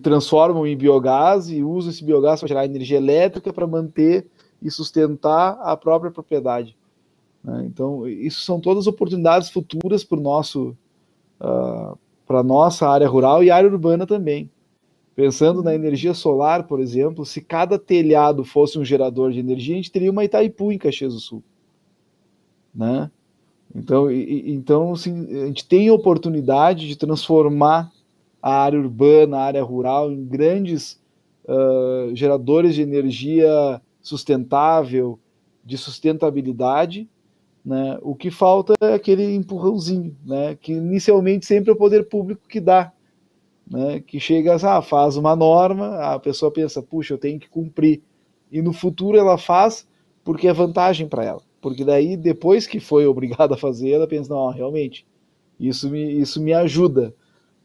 [SPEAKER 5] transformam em biogás e usam esse biogás para gerar energia elétrica para manter e sustentar a própria propriedade. Né? Então, isso são todas oportunidades futuras para a nossa área rural e área urbana também. Pensando na energia solar, por exemplo, se cada telhado fosse um gerador de energia, a gente teria uma Itaipu em Caxias do Sul. Né? Então assim, a gente tem a oportunidade de transformar a área urbana, a área rural, em grandes geradores de energia sustentável, de sustentabilidade. Né? O que falta é aquele empurrãozinho, né? Que inicialmente sempre é o poder público que dá. Né, que chega, faz uma norma, a pessoa pensa, puxa, eu tenho que cumprir. E no futuro ela faz porque é vantagem para ela. Porque daí, depois que foi obrigada a fazer, ela pensa, não, realmente, isso me ajuda.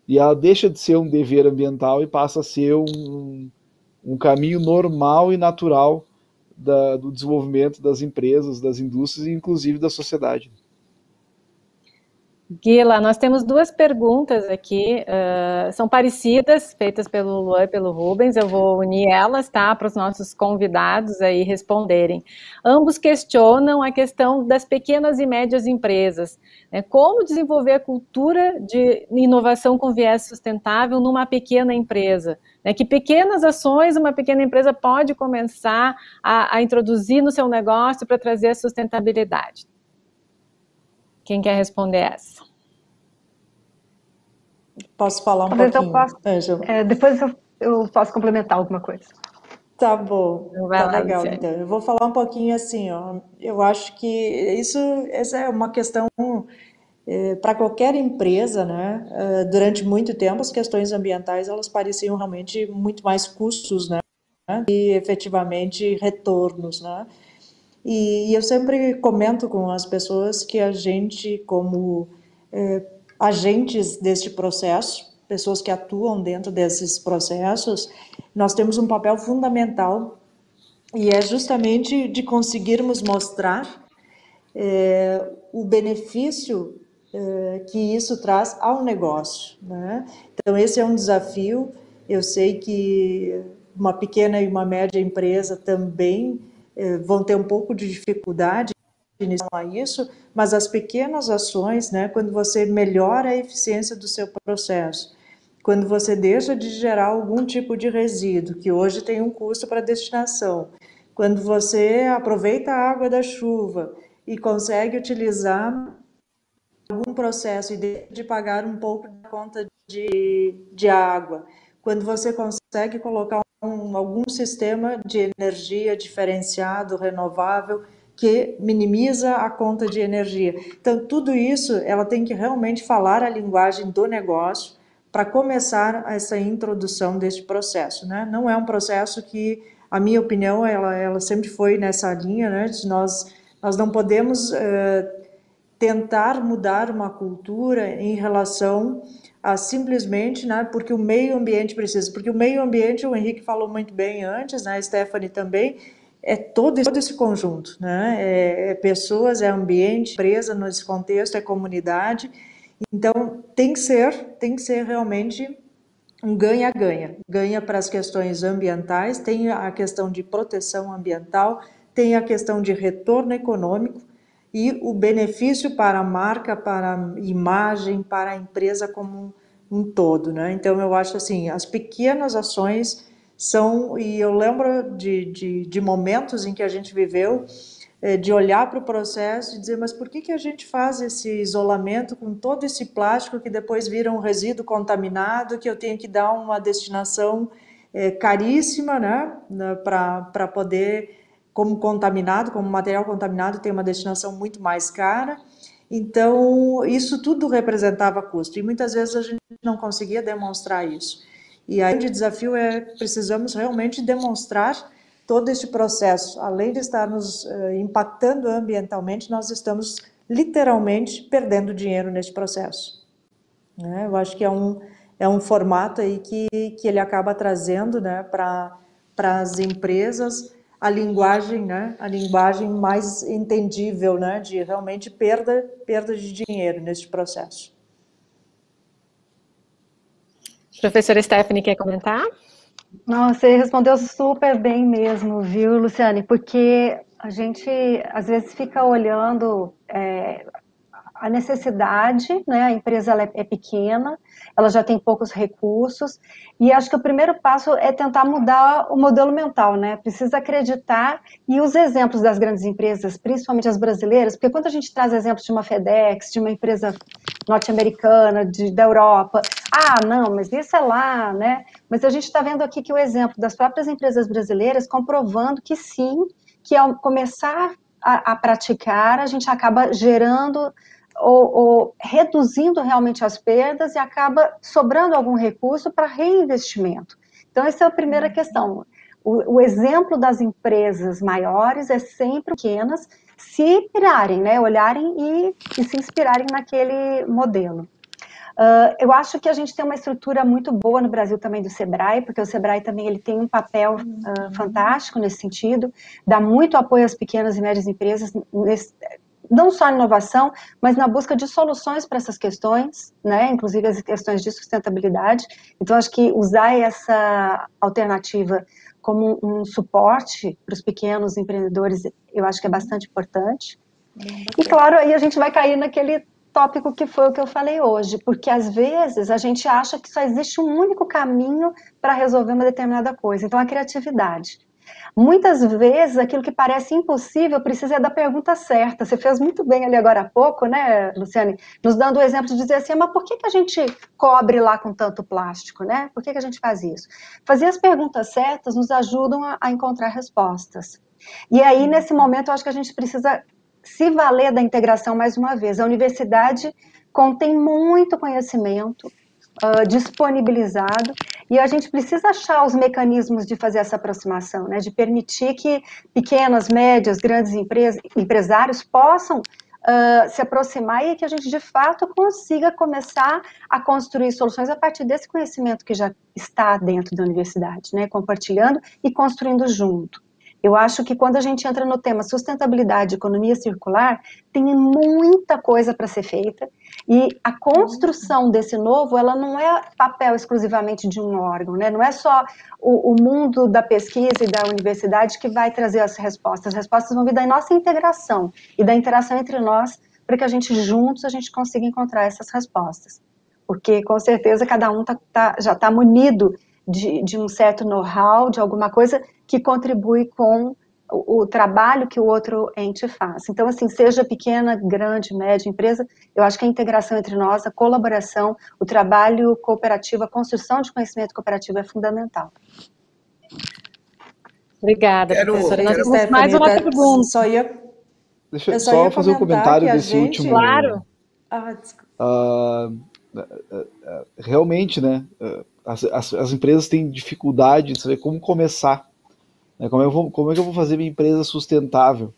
[SPEAKER 5] E ela deixa de ser um dever ambiental e passa a ser um caminho normal e natural do desenvolvimento das empresas, das indústrias e inclusive da sociedade.
[SPEAKER 1] Guila, nós temos duas perguntas aqui, são parecidas, feitas pelo Luan e pelo Rubens, eu vou unir elas, tá, para os nossos convidados aí responderem. Ambos questionam a questão das pequenas e médias empresas, né, como desenvolver a cultura de inovação com viés sustentável numa pequena empresa, né, que pequenas ações uma pequena empresa pode começar a introduzir no seu negócio para trazer a sustentabilidade. Quem quer responder essa?
[SPEAKER 4] Posso falar um pouquinho?
[SPEAKER 3] Depois eu posso complementar alguma coisa.
[SPEAKER 4] Tá bom, tá legal. Então, eu vou falar um pouquinho assim, ó. Eu acho que essa é uma questão para qualquer empresa, né? Durante muito tempo, as questões ambientais elas pareciam realmente muito mais custos, né? E efetivamente retornos, né? E eu sempre comento com as pessoas que a gente, como agentes deste processo, pessoas que atuam dentro desses processos, nós temos um papel fundamental e é justamente de conseguirmos mostrar o benefício que isso traz ao negócio. Né? Então, esse é um desafio. Eu sei que uma pequena e uma média empresa também vão ter um pouco de dificuldade a isso, mas as pequenas ações, né, quando você melhora a eficiência do seu processo, quando você deixa de gerar algum tipo de resíduo, que hoje tem um custo para destinação, quando você aproveita a água da chuva e consegue utilizar algum processo e deixa de pagar um pouco da conta de água, quando você consegue consegue colocar algum sistema de energia diferenciado, renovável, que minimiza a conta de energia. Então, tudo isso, ela tem que realmente falar a linguagem do negócio para começar essa introdução desse processo, né? Não é um processo que, a minha opinião, ela sempre foi nessa linha, né? Nós não podemos tentar mudar uma cultura em relação a simplesmente, né, porque o meio ambiente precisa, porque o meio ambiente, o Henrique falou muito bem antes, né, a Stephanie também, é todo esse conjunto, né, é pessoas, é ambiente, empresa nesse contexto, é comunidade, então tem que ser realmente um ganha-ganha, ganha para as questões ambientais, tem a questão de proteção ambiental, tem a questão de retorno econômico, e o benefício para a marca, para a imagem, para a empresa como um todo, né? Então, eu acho assim, as pequenas ações são, e eu lembro de momentos em que a gente viveu, de olhar para o processo e dizer, mas por que a gente faz esse isolamento com todo esse plástico que depois vira um resíduo contaminado, que eu tenho que dar uma destinação caríssima, né, para poder, como contaminado, como material contaminado, tem uma destinação muito mais cara. Então, isso tudo representava custo, e muitas vezes a gente não conseguia demonstrar isso. E aí o desafio precisamos realmente demonstrar todo este processo, além de estar nos impactando ambientalmente, nós estamos literalmente perdendo dinheiro nesse processo, né? Eu acho que é um formato aí que ele acaba trazendo, né, para as empresas a linguagem, né, a linguagem mais entendível, né, de realmente perda de dinheiro nesse processo.
[SPEAKER 1] Professora Stephanie, quer comentar?
[SPEAKER 3] Não, você respondeu super bem mesmo, viu, Luciane? Porque a gente às vezes fica olhando a necessidade, né? A empresa ela é pequena, ela já tem poucos recursos, e acho que o primeiro passo é tentar mudar o modelo mental, né? Precisa acreditar, e os exemplos das grandes empresas, principalmente as brasileiras, porque quando a gente traz exemplos de uma FedEx, de uma empresa norte-americana, da Europa, não, mas isso é lá, né? Mas a gente está vendo aqui que o exemplo das próprias empresas brasileiras comprovando que sim, que ao começar a praticar, a gente acaba gerando ou reduzindo realmente as perdas e acaba sobrando algum recurso para reinvestimento. Então, essa é a primeira questão. O exemplo das empresas maiores é sempre pequenas se inspirarem, né? Olharem e se inspirarem naquele modelo. Eu acho que a gente tem uma estrutura muito boa no Brasil também do Sebrae, porque o Sebrae também ele tem um papel fantástico nesse sentido, dá muito apoio às pequenas e médias empresas, não só na inovação, mas na busca de soluções para essas questões, né, inclusive as questões de sustentabilidade. Então, acho que usar essa alternativa como um suporte para os pequenos empreendedores, eu acho que é bastante importante. E, claro, aí a gente vai cair naquele tópico que foi o que eu falei hoje, porque às vezes a gente acha que só existe um único caminho para resolver uma determinada coisa, então a criatividade. Muitas vezes aquilo que parece impossível precisa da pergunta certa. Você fez muito bem ali agora há pouco, né, Luciane, nos dando o exemplo de dizer assim, mas por que a gente cobre lá com tanto plástico, né? Por que a gente faz isso? Fazer as perguntas certas nos ajudam a encontrar respostas. E aí, nesse momento, eu acho que a gente precisa se valer da integração mais uma vez. A universidade contém muito conhecimento disponibilizado e a gente precisa achar os mecanismos de fazer essa aproximação, né, de permitir que pequenas, médias, grandes empresários possam se aproximar e que a gente de fato consiga começar a construir soluções a partir desse conhecimento que já está dentro da universidade, né, compartilhando e construindo junto. Eu acho que quando a gente entra no tema sustentabilidade e economia circular, tem muita coisa para ser feita e a construção desse novo, ela não é papel exclusivamente de um órgão, né? Não é só o mundo da pesquisa e da universidade que vai trazer as respostas vão vir da nossa integração e da interação entre nós para que a gente juntos a gente consiga encontrar essas respostas. Porque com certeza cada um já está munido de um certo know-how, de alguma coisa que contribui com o trabalho que o outro ente faz. Então, assim, seja pequena, grande, média empresa, eu acho que a integração entre nós, a colaboração, o trabalho cooperativo, a construção de conhecimento cooperativo é fundamental.
[SPEAKER 1] Obrigada, professora. Nós temos mais uma pergunta.
[SPEAKER 5] Deixa eu só fazer um comentário desse último.
[SPEAKER 1] Claro.
[SPEAKER 5] Realmente, né? As empresas têm dificuldade de saber como começar. Né, como é que eu vou fazer minha empresa sustentável?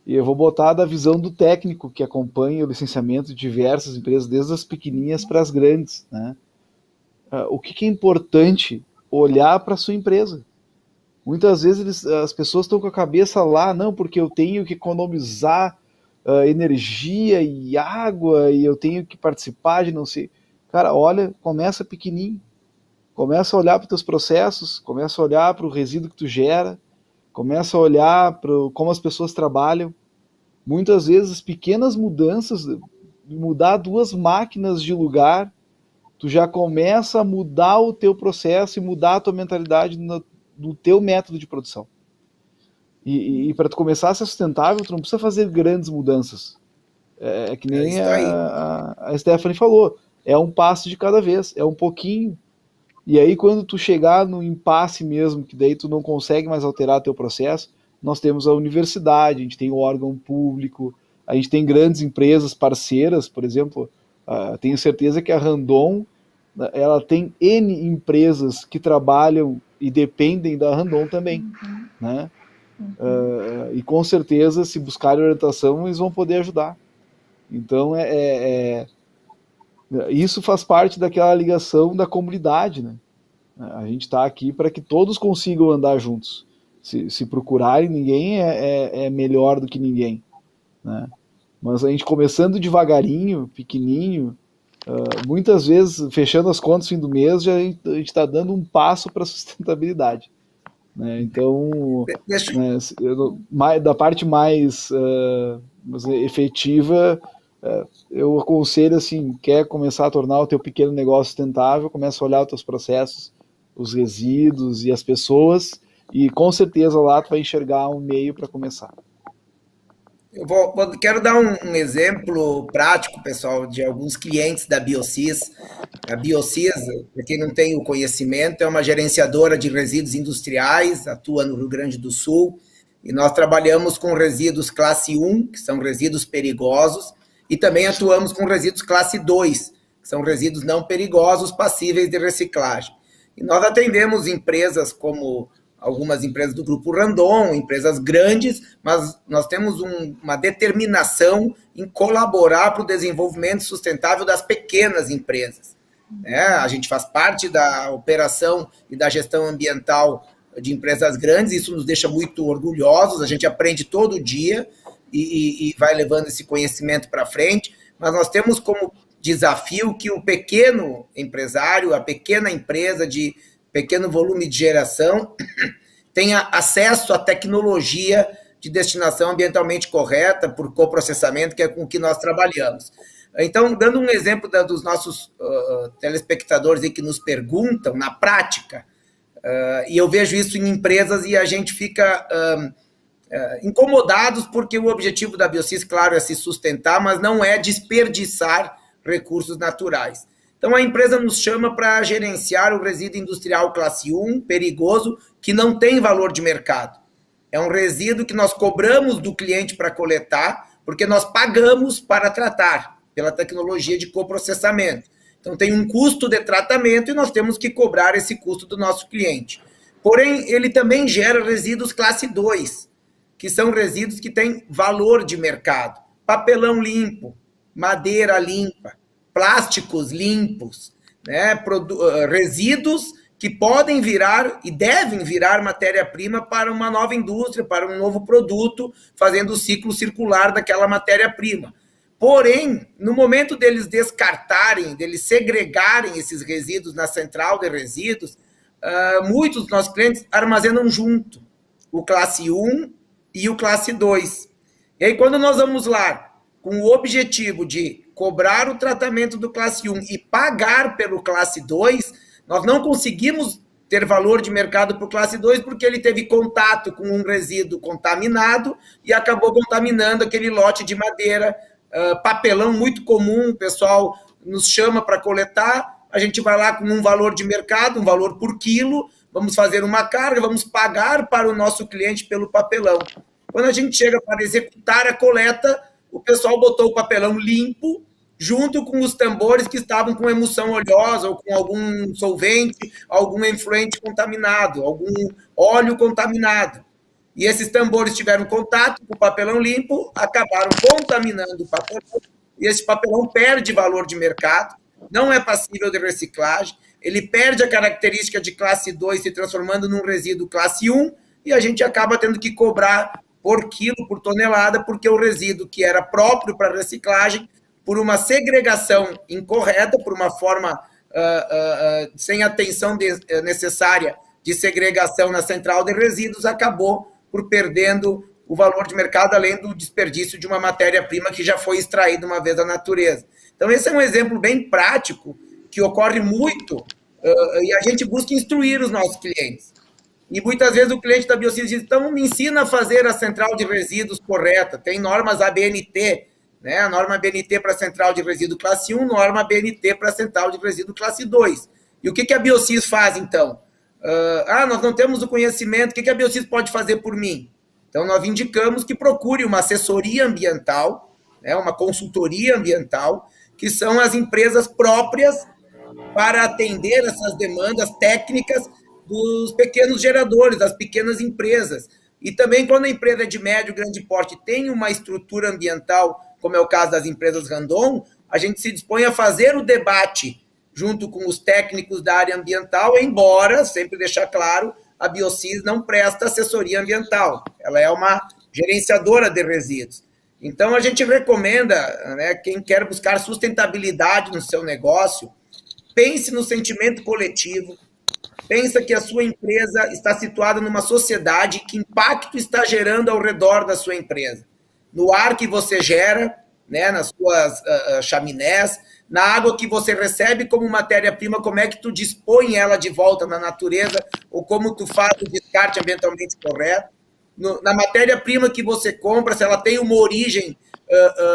[SPEAKER 5] E eu vou botar da visão do técnico que acompanha o licenciamento de diversas empresas, desde as pequenininhas para as grandes. Né? O que é importante olhar para a sua empresa? Muitas vezes as pessoas estão com a cabeça lá, não, porque eu tenho que economizar energia e água e eu tenho que participar de não sei. Cara, olha, começa pequenininho. Começa a olhar para os teus processos, começa a olhar para o resíduo que tu gera, começa a olhar para como as pessoas trabalham. Muitas vezes, pequenas mudanças, mudar 2 máquinas de lugar, tu já começa a mudar o teu processo e mudar a tua mentalidade no teu método de produção. E para tu começar a ser sustentável, tu não precisa fazer grandes mudanças. É que nem a Stephanie falou, é um passo de cada vez, é um pouquinho. E aí, quando tu chegar no impasse mesmo, que daí tu não consegue mais alterar teu processo, nós temos a universidade, a gente tem o órgão público, a gente tem grandes empresas parceiras, por exemplo, tenho certeza que a Randon, ela tem N empresas que trabalham e dependem da Randon também, né? E com certeza, se buscarem orientação, eles vão poder ajudar. Então, isso faz parte daquela ligação da comunidade, né? A gente está aqui para que todos consigam andar juntos. Se procurarem, ninguém é melhor do que ninguém, né? Mas a gente começando devagarinho, pequenininho, muitas vezes, fechando as contas no fim do mês, a gente está dando um passo para a sustentabilidade. Né? Então, da parte mais efetiva, eu aconselho, assim, quer começar a tornar o teu pequeno negócio sustentável, começa a olhar os teus processos, os resíduos e as pessoas, e com certeza lá tu vai enxergar um meio para começar.
[SPEAKER 2] Quero dar um exemplo prático, pessoal, de alguns clientes da Biocis. A Biocis, para quem não tem o conhecimento, é uma gerenciadora de resíduos industriais, atua no Rio Grande do Sul, e nós trabalhamos com resíduos classe 1, que são resíduos perigosos, e também atuamos com resíduos classe 2, que são resíduos não perigosos, passíveis de reciclagem. E nós atendemos empresas como algumas empresas do Grupo Randon, empresas grandes, mas nós temos uma determinação em colaborar para o desenvolvimento sustentável das pequenas empresas. A gente faz parte da operação e da gestão ambiental de empresas grandes, isso nos deixa muito orgulhosos, a gente aprende todo dia, e vai levando esse conhecimento para frente, mas nós temos como desafio que o pequeno empresário, a pequena empresa de pequeno volume de geração, tenha acesso à tecnologia de destinação ambientalmente correta por coprocessamento, que é com que nós trabalhamos. Então, dando um exemplo dos nossos telespectadores aí que nos perguntam, na prática, e eu vejo isso em empresas e a gente fica incomodados porque o objetivo da Biocis, claro, é se sustentar, mas não é desperdiçar recursos naturais. Então, a empresa nos chama para gerenciar o resíduo industrial classe 1, perigoso, que não tem valor de mercado. É um resíduo que nós cobramos do cliente para coletar, porque nós pagamos para tratar, pela tecnologia de coprocessamento. Então, tem um custo de tratamento e nós temos que cobrar esse custo do nosso cliente. Porém, ele também gera resíduos classe 2, que são resíduos que têm valor de mercado. Papelão limpo, madeira limpa, plásticos limpos, né? Resíduos que podem virar e devem virar matéria-prima para uma nova indústria, para um novo produto, fazendo o ciclo circular daquela matéria-prima. Porém, no momento deles descartarem, deles segregarem esses resíduos na central de resíduos, muitos dos nossos clientes armazenam junto o classe 1 e o classe 2. E aí, quando nós vamos lá com o objetivo de cobrar o tratamento do classe 1 e pagar pelo classe 2, nós não conseguimos ter valor de mercado para o classe 2, porque ele teve contato com um resíduo contaminado e acabou contaminando aquele lote de madeira, papelão muito comum, o pessoal nos chama para coletar, a gente vai lá com um valor de mercado, um valor por quilo, vamos fazer uma carga, vamos pagar para o nosso cliente pelo papelão. Quando a gente chega para executar a coleta, o pessoal botou o papelão limpo, junto com os tambores que estavam com emulsão oleosa ou com algum solvente, algum efluente contaminado, algum óleo contaminado. E esses tambores tiveram contato com o papelão limpo, acabaram contaminando o papelão, e esse papelão perde valor de mercado, não é passível de reciclagem, ele perde a característica de classe 2, se transformando num resíduo classe 1, e a gente acaba tendo que cobrar por quilo, por tonelada, porque o resíduo que era próprio para reciclagem, por uma segregação incorreta, por uma forma sem atenção necessária de segregação na central de resíduos, acabou por perdendo o valor de mercado, além do desperdício de uma matéria-prima que já foi extraída uma vez da natureza. Então, esse é um exemplo bem prático, que ocorre muito, e a gente busca instruir os nossos clientes. E muitas vezes o cliente da Biocis diz, então me ensina a fazer a central de resíduos correta, tem normas ABNT, né? A norma ABNT para a central de resíduo classe 1, norma ABNT para a central de resíduo classe 2. E o que a Biocis faz, então? Nós não temos o conhecimento, o que a Biocis pode fazer por mim? Então, nós indicamos que procure uma assessoria ambiental, né, uma consultoria ambiental, que são as empresas próprias para atender essas demandas técnicas dos pequenos geradores, das pequenas empresas. E também, quando a empresa é de médio, grande porte, tem uma estrutura ambiental, como é o caso das empresas Randon, a gente se dispõe a fazer o debate junto com os técnicos da área ambiental, embora, sempre deixar claro, a Biocis não presta assessoria ambiental, ela é uma gerenciadora de resíduos. Então, a gente recomenda, né, quem quer buscar sustentabilidade no seu negócio, pense no sentimento coletivo, pensa que a sua empresa está situada numa sociedade, que impacto está gerando ao redor da sua empresa. No ar que você gera, né, nas suas chaminés, na água que você recebe como matéria-prima, como é que tu dispõe ela de volta na natureza, ou como tu faz o descarte ambientalmente correto. Na matéria-prima que você compra, se ela tem uma origem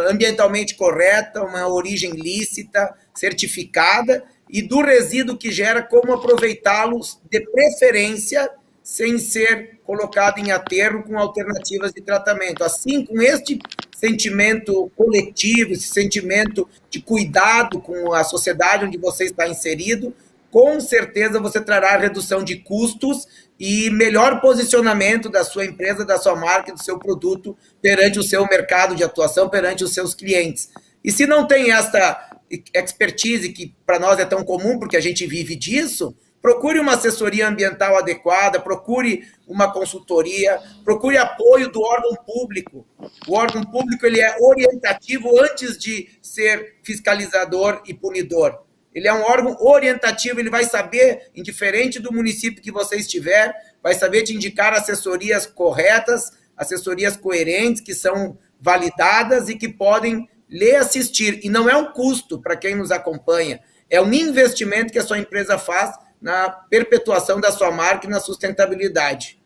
[SPEAKER 2] ambientalmente correta, uma origem lícita, certificada, e do resíduo que gera, como aproveitá-los de preferência, sem ser colocado em aterro com alternativas de tratamento. Assim, com este sentimento coletivo, esse sentimento de cuidado com a sociedade onde você está inserido, com certeza você trará redução de custos e melhor posicionamento da sua empresa, da sua marca, do seu produto perante o seu mercado de atuação, perante os seus clientes. E se não tem esta expertise, que para nós é tão comum, porque a gente vive disso, procure uma assessoria ambiental adequada, procure uma consultoria, procure apoio do órgão público. O órgão público, ele é orientativo antes de ser fiscalizador e punidor. Ele é um órgão orientativo, ele vai saber, indiferente do município que você estiver, vai saber te indicar assessorias corretas, assessorias coerentes, que são validadas e que podem lhe assistir. E não é um custo para quem nos acompanha, é um investimento que a sua empresa faz na perpetuação da sua marca e na sustentabilidade.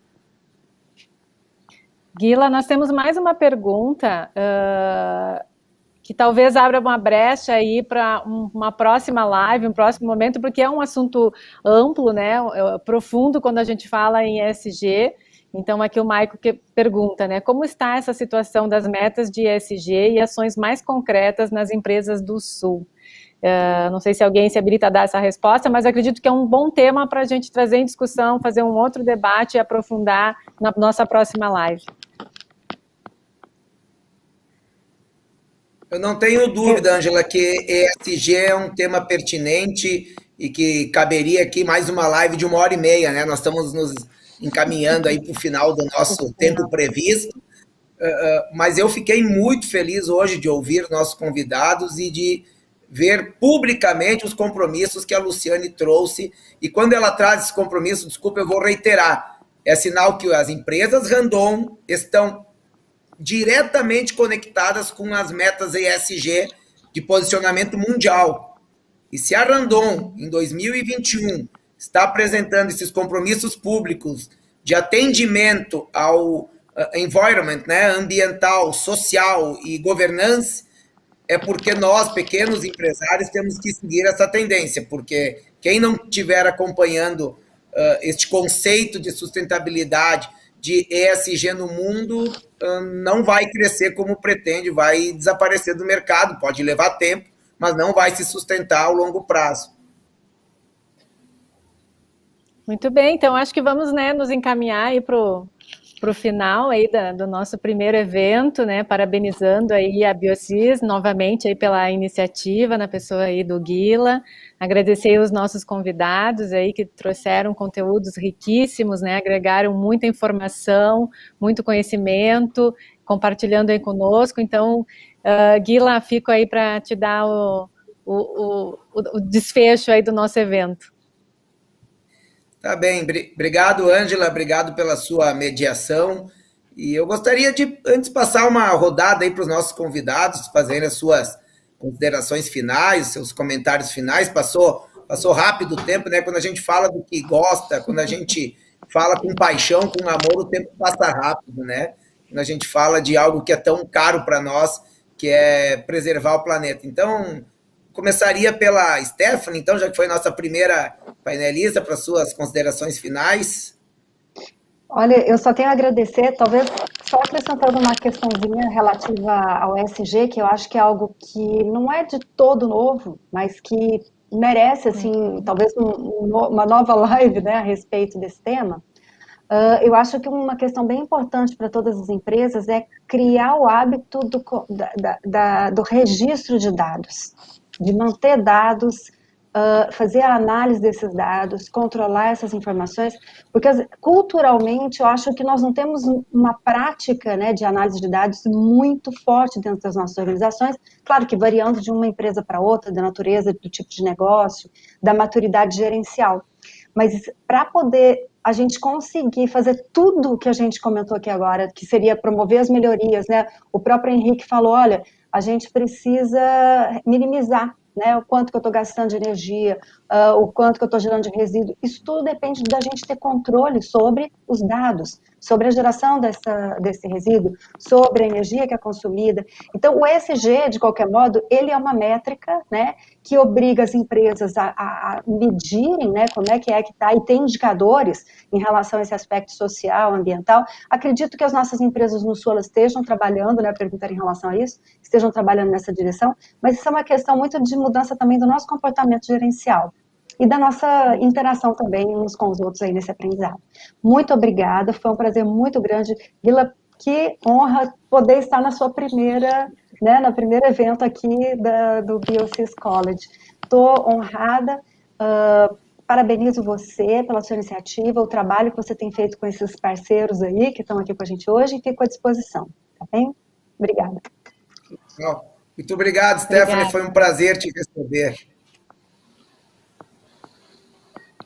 [SPEAKER 1] Guila, nós temos mais uma pergunta que talvez abra uma brecha aí para uma próxima live, um próximo momento, porque é um assunto amplo, né, profundo quando a gente fala em ESG. Então, aqui o Maico que pergunta, né, como está essa situação das metas de ESG e ações mais concretas nas empresas do Sul? Não sei se alguém se habilita a dar essa resposta, mas acredito que é um bom tema para a gente trazer em discussão, fazer um outro debate e aprofundar na nossa próxima live.
[SPEAKER 2] Eu não tenho dúvida, Ângela, que ESG é um tema pertinente e que caberia aqui mais uma live de 1h30, né? Nós estamos nos encaminhando aí para o final do nosso tempo previsto, mas eu fiquei muito feliz hoje de ouvir nossos convidados e de ver publicamente os compromissos que a Luciane trouxe, e quando ela traz esse compromisso, desculpa, eu vou reiterar, é sinal que as empresas Randon estão diretamente conectadas com as metas ESG de posicionamento mundial. E se a Randon, em 2021, está apresentando esses compromissos públicos de atendimento ao environment, né, ambiental, social e governance, é porque nós, pequenos empresários, temos que seguir essa tendência, porque quem não estiver acompanhando este conceito de sustentabilidade, de ESG no mundo, não vai crescer como pretende, vai desaparecer do mercado, pode levar tempo, mas não vai se sustentar ao longo prazo.
[SPEAKER 1] Muito bem, então acho que vamos, né, nos encaminhar aí para o final aí do nosso primeiro evento, né, parabenizando aí a Biocis novamente aí pela iniciativa, na pessoa aí do Guila, agradecer os nossos convidados aí que trouxeram conteúdos riquíssimos, né, agregaram muita informação, muito conhecimento, compartilhando aí conosco, então, Guila, fico aí para te dar o desfecho aí do nosso evento.
[SPEAKER 2] Tá bem, obrigado, Ângela, obrigado pela sua mediação. E eu gostaria de, antes, passar uma rodada aí para os nossos convidados, fazerem as suas considerações finais, seus comentários finais. Passou rápido o tempo, né? Quando a gente fala do que gosta, quando a gente fala com paixão, com amor, o tempo passa rápido, né? Quando a gente fala de algo que é tão caro para nós, que é preservar o planeta. Então, começaria pela Stephanie, então, já que foi nossa primeira painelista, para suas considerações finais.
[SPEAKER 3] Olha, eu só tenho a agradecer, talvez só acrescentando uma questãozinha relativa ao ESG, que eu acho que é algo que não é de todo novo, mas que merece, assim, talvez uma nova live, né, a respeito desse tema. Eu acho que uma questão bem importante para todas as empresas é criar o hábito do registro de dados, de manter dados, fazer a análise desses dados, controlar essas informações, porque culturalmente eu acho que nós não temos uma prática, né, de análise de dados muito forte dentro das nossas organizações, claro que variando de uma empresa para outra, da natureza, do tipo de negócio, da maturidade gerencial, mas para poder a gente conseguir fazer tudo o que a gente comentou aqui agora, que seria promover as melhorias, né, o próprio Henrique falou, olha, a gente precisa minimizar, né, o quanto que eu estou gastando de energia, o quanto que eu estou gerando de resíduo, isso tudo depende da gente ter controle sobre os dados, sobre a geração desse resíduo, sobre a energia que é consumida. Então, o ESG, de qualquer modo, ele é uma métrica, né, que obriga as empresas a medirem, né, como é que está, e tem indicadores em relação a esse aspecto social, ambiental. Acredito que as nossas empresas no Sul estejam trabalhando, né, perguntar em relação a isso, estejam trabalhando nessa direção, mas isso é uma questão muito de mudança também do nosso comportamento gerencial e da nossa interação também uns com os outros aí nesse aprendizado. Muito obrigada, foi um prazer muito grande. Guila, que honra poder estar na sua primeira, né, no primeiro evento aqui do Biocis College. Estou honrada, parabenizo você pela sua iniciativa, o trabalho que você tem feito com esses parceiros aí que estão aqui com a gente hoje e fico à disposição, tá bem? Obrigada.
[SPEAKER 2] Muito obrigado, Stephanie, foi um prazer te receber.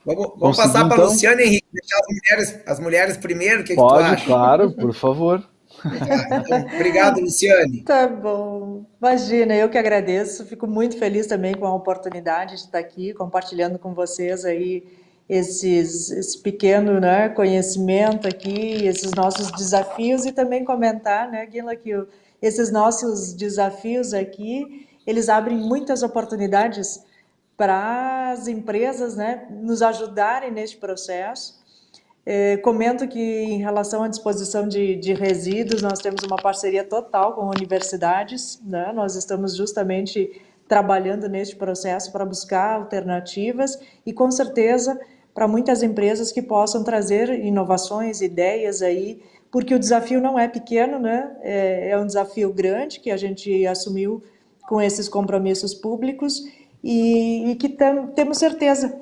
[SPEAKER 2] Vamos passar para a Luciana, Henrique, deixar as mulheres primeiro, o que tu acha?
[SPEAKER 5] Pode, claro, por favor.
[SPEAKER 2] Então, obrigado, Luciane.
[SPEAKER 4] Tá bom. Imagina, eu que agradeço. Fico muito feliz também com a oportunidade de estar aqui compartilhando com vocês aí esse pequeno, né, conhecimento aqui, esses nossos desafios e também comentar, né, Guila, que esses nossos desafios aqui, eles abrem muitas oportunidades para as empresas, né, nos ajudarem neste processo. Comento que em relação à disposição de resíduos, nós temos uma parceria total com universidades, né? Nós estamos justamente trabalhando neste processo para buscar alternativas e com certeza para muitas empresas que possam trazer inovações, ideias aí, porque o desafio não é pequeno, né? É um desafio grande que a gente assumiu com esses compromissos públicos e que temos certeza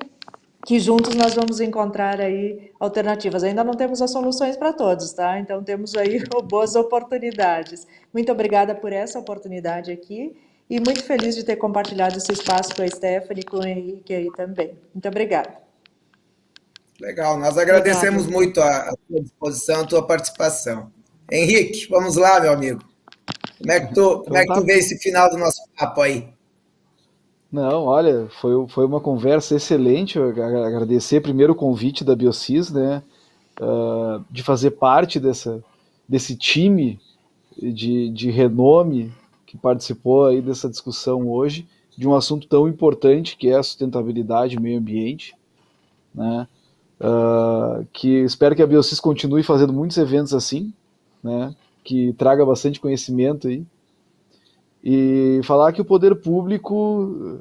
[SPEAKER 4] que juntos nós vamos encontrar aí alternativas. Ainda não temos as soluções para todos, tá? Então temos aí boas oportunidades. Muito obrigada por essa oportunidade aqui e muito feliz de ter compartilhado esse espaço com a Stephanie e com o Henrique aí também. Muito obrigada.
[SPEAKER 2] Legal, nós agradecemos muito a tua disposição, a tua participação. Henrique, vamos lá, meu amigo. Como é que tu vê esse final do nosso papo aí?
[SPEAKER 5] Não, olha, foi uma conversa excelente. Eu agradecer primeiro o convite da Biocis, né, de fazer parte desse time de renome que participou aí dessa discussão hoje, de um assunto tão importante que é a sustentabilidade e meio ambiente, né, que espero que a Biocis continue fazendo muitos eventos assim, né, que traga bastante conhecimento aí, e falar que o poder público,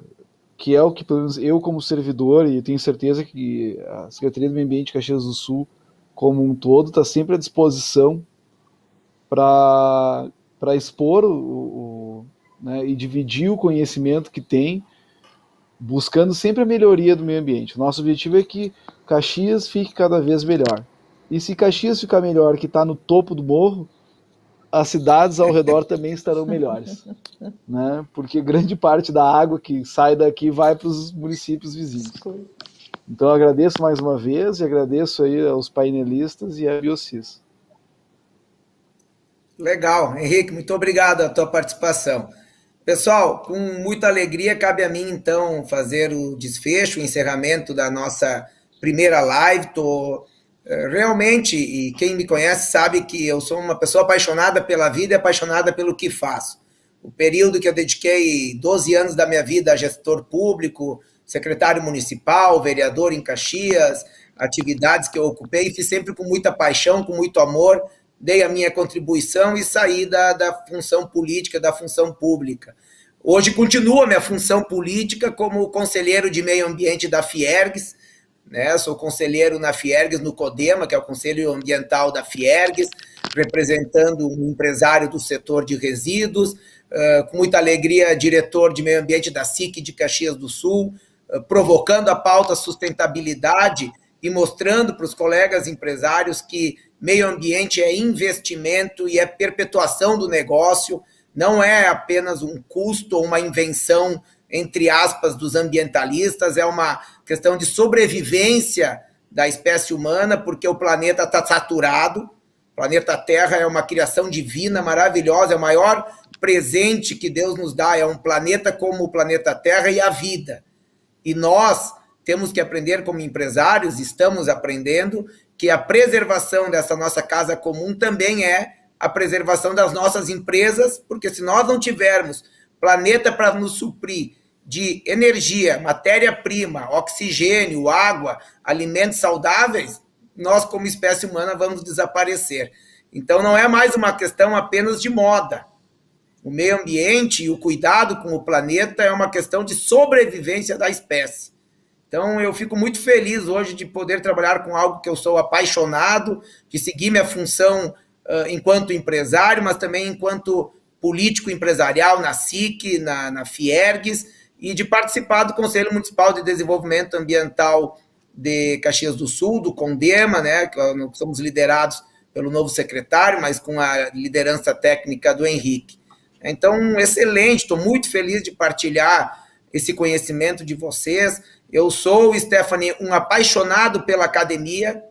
[SPEAKER 5] que é o que, pelo menos eu como servidor, e tenho certeza que a Secretaria do Meio Ambiente de Caxias do Sul, como um todo, está sempre à disposição para expor né, e dividir o conhecimento que tem, buscando sempre a melhoria do meio ambiente. O nosso objetivo é que Caxias fique cada vez melhor. E se Caxias ficar melhor, que está no topo do morro, as cidades ao redor também estarão melhores, né? Porque grande parte da água que sai daqui vai para os municípios vizinhos. Então eu agradeço mais uma vez e agradeço aí aos painelistas e à Biocis.
[SPEAKER 2] Legal, Henrique, muito obrigado pela tua participação. Pessoal, com muita alegria, cabe a mim, então, fazer o desfecho, o encerramento da nossa primeira live. Realmente, e quem me conhece sabe que eu sou uma pessoa apaixonada pela vida e apaixonada pelo que faço. O período que eu dediquei 12 anos da minha vida a gestor público, secretário municipal, vereador em Caxias, atividades que eu ocupei, fiz sempre com muita paixão, com muito amor, dei a minha contribuição e saí da função política, da função pública. Hoje continuo a minha função política como conselheiro de meio ambiente da Fiergs, né? Sou conselheiro na Fiergs, no CODEMA, que é o Conselho Ambiental da Fiergs, representando um empresário do setor de resíduos, com muita alegria, diretor de meio ambiente da SIC de Caxias do Sul, provocando a pauta sustentabilidade e mostrando para os colegas empresários que meio ambiente é investimento e é perpetuação do negócio, não é apenas um custo ou uma invenção, entre aspas, dos ambientalistas, é uma questão de sobrevivência da espécie humana, porque o planeta está saturado, o planeta Terra é uma criação divina, maravilhosa, é o maior presente que Deus nos dá, é um planeta como o planeta Terra e a vida. E nós temos que aprender como empresários, estamos aprendendo, que a preservação dessa nossa casa comum também é a preservação das nossas empresas, porque se nós não tivermos planeta para nos suprir de energia, matéria-prima, oxigênio, água, alimentos saudáveis, nós como espécie humana vamos desaparecer. Então não é mais uma questão apenas de moda. O meio ambiente e o cuidado com o planeta é uma questão de sobrevivência da espécie. Então, eu fico muito feliz hoje de poder trabalhar com algo que eu sou apaixonado, de seguir minha função enquanto empresário, mas também enquanto político empresarial na SIC, na Fiergs, e de participar do Conselho Municipal de Desenvolvimento Ambiental de Caxias do Sul, do CONDEMA, né, que somos liderados pelo novo secretário, mas com a liderança técnica do Henrique. Então, excelente, estou muito feliz de partilhar esse conhecimento de vocês. Eu sou, Stephanie, um apaixonado pela academia,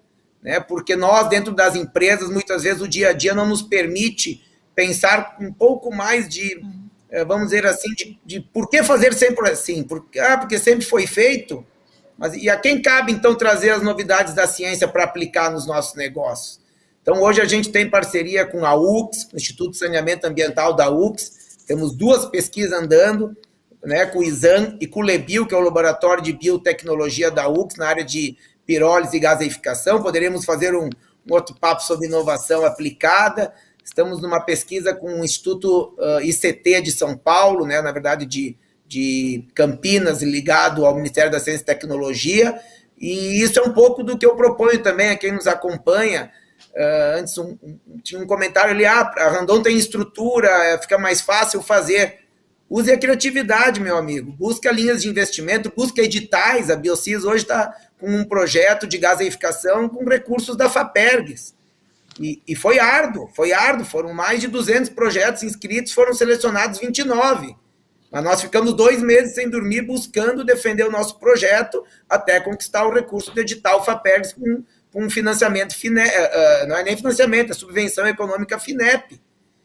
[SPEAKER 2] né, porque nós, dentro das empresas, muitas vezes o dia a dia não nos permite pensar um pouco mais de, vamos dizer assim, de por que fazer sempre assim? Porque sempre foi feito, mas e a quem cabe, então, trazer as novidades da ciência para aplicar nos nossos negócios? Então, hoje a gente tem parceria com a UX, o Instituto de Saneamento Ambiental da UX, temos 2 pesquisas andando, né, com o ISAM e com o LEBIO, que é o Laboratório de Biotecnologia da UX, na área de pirólise e gaseificação. Poderemos fazer um outro papo sobre inovação aplicada. Estamos numa pesquisa com o Instituto ICT de São Paulo, né, na verdade de Campinas, ligado ao Ministério da Ciência e Tecnologia, e isso é um pouco do que eu proponho também a quem nos acompanha. Antes tinha um comentário ali, a Randon tem estrutura, fica mais fácil fazer. Use a criatividade, meu amigo, busca linhas de investimento, busca editais. A Biocis hoje está com um projeto de gaseificação com recursos da FAPERGS, e foi árduo, foram mais de 200 projetos inscritos, foram selecionados 29, mas nós ficamos 2 meses sem dormir buscando defender o nosso projeto até conquistar o recurso do edital FAPERGS com financiamento, não é nem financiamento, é subvenção econômica FINEP.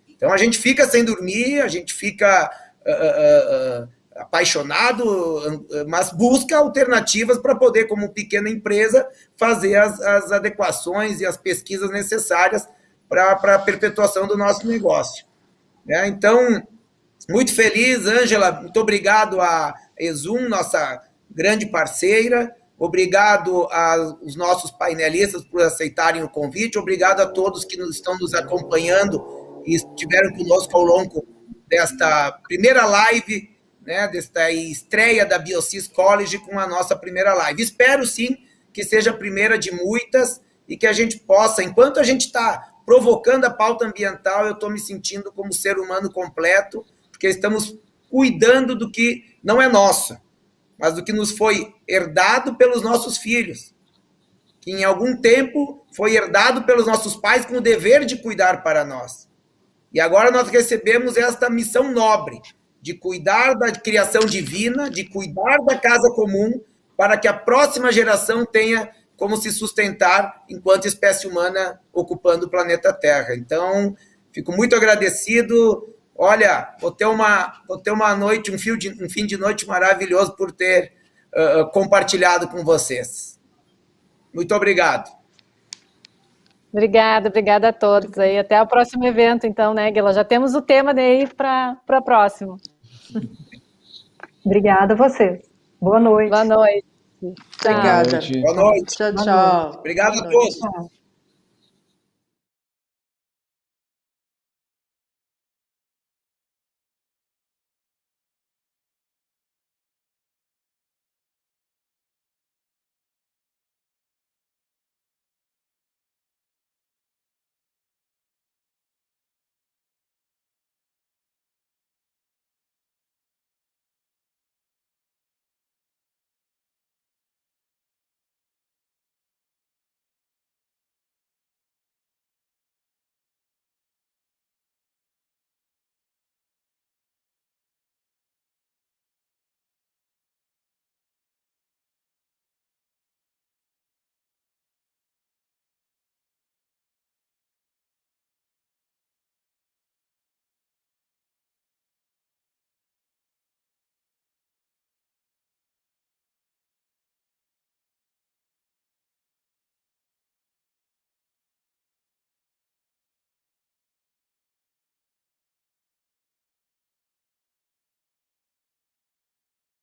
[SPEAKER 2] Então a gente fica sem dormir, a gente fica apaixonado, mas busca alternativas para poder, como pequena empresa, fazer as adequações e as pesquisas necessárias para a perpetuação do nosso negócio. Então, muito feliz, Ângela, muito obrigado à Exum, nossa grande parceira, obrigado aos nossos painelistas por aceitarem o convite, obrigado a todos que estão nos acompanhando e estiveram conosco ao longo desta primeira live, né, desta estreia da Biocis College com a nossa primeira live. Espero, sim, que seja a primeira de muitas e que a gente possa, enquanto a gente está provocando a pauta ambiental, eu estou me sentindo como ser humano completo, porque estamos cuidando do que não é nosso, mas do que nos foi herdado pelos nossos filhos, que em algum tempo foi herdado pelos nossos pais com o dever de cuidar para nós. E agora nós recebemos esta missão nobre, de cuidar da criação divina, de cuidar da casa comum, para que a próxima geração tenha como se sustentar enquanto espécie humana ocupando o planeta Terra. Então, fico muito agradecido. Olha, vou ter uma noite, um fim de noite maravilhoso por ter compartilhado com vocês. Muito obrigado.
[SPEAKER 1] Obrigada a todos aí. Até o próximo evento, então, né, Guila? Já temos o tema daí para o próximo.
[SPEAKER 3] Obrigada a vocês. Boa noite.
[SPEAKER 1] Boa noite.
[SPEAKER 4] Obrigada.
[SPEAKER 2] Boa noite.
[SPEAKER 4] Tchau, tchau.
[SPEAKER 2] Obrigado a todos.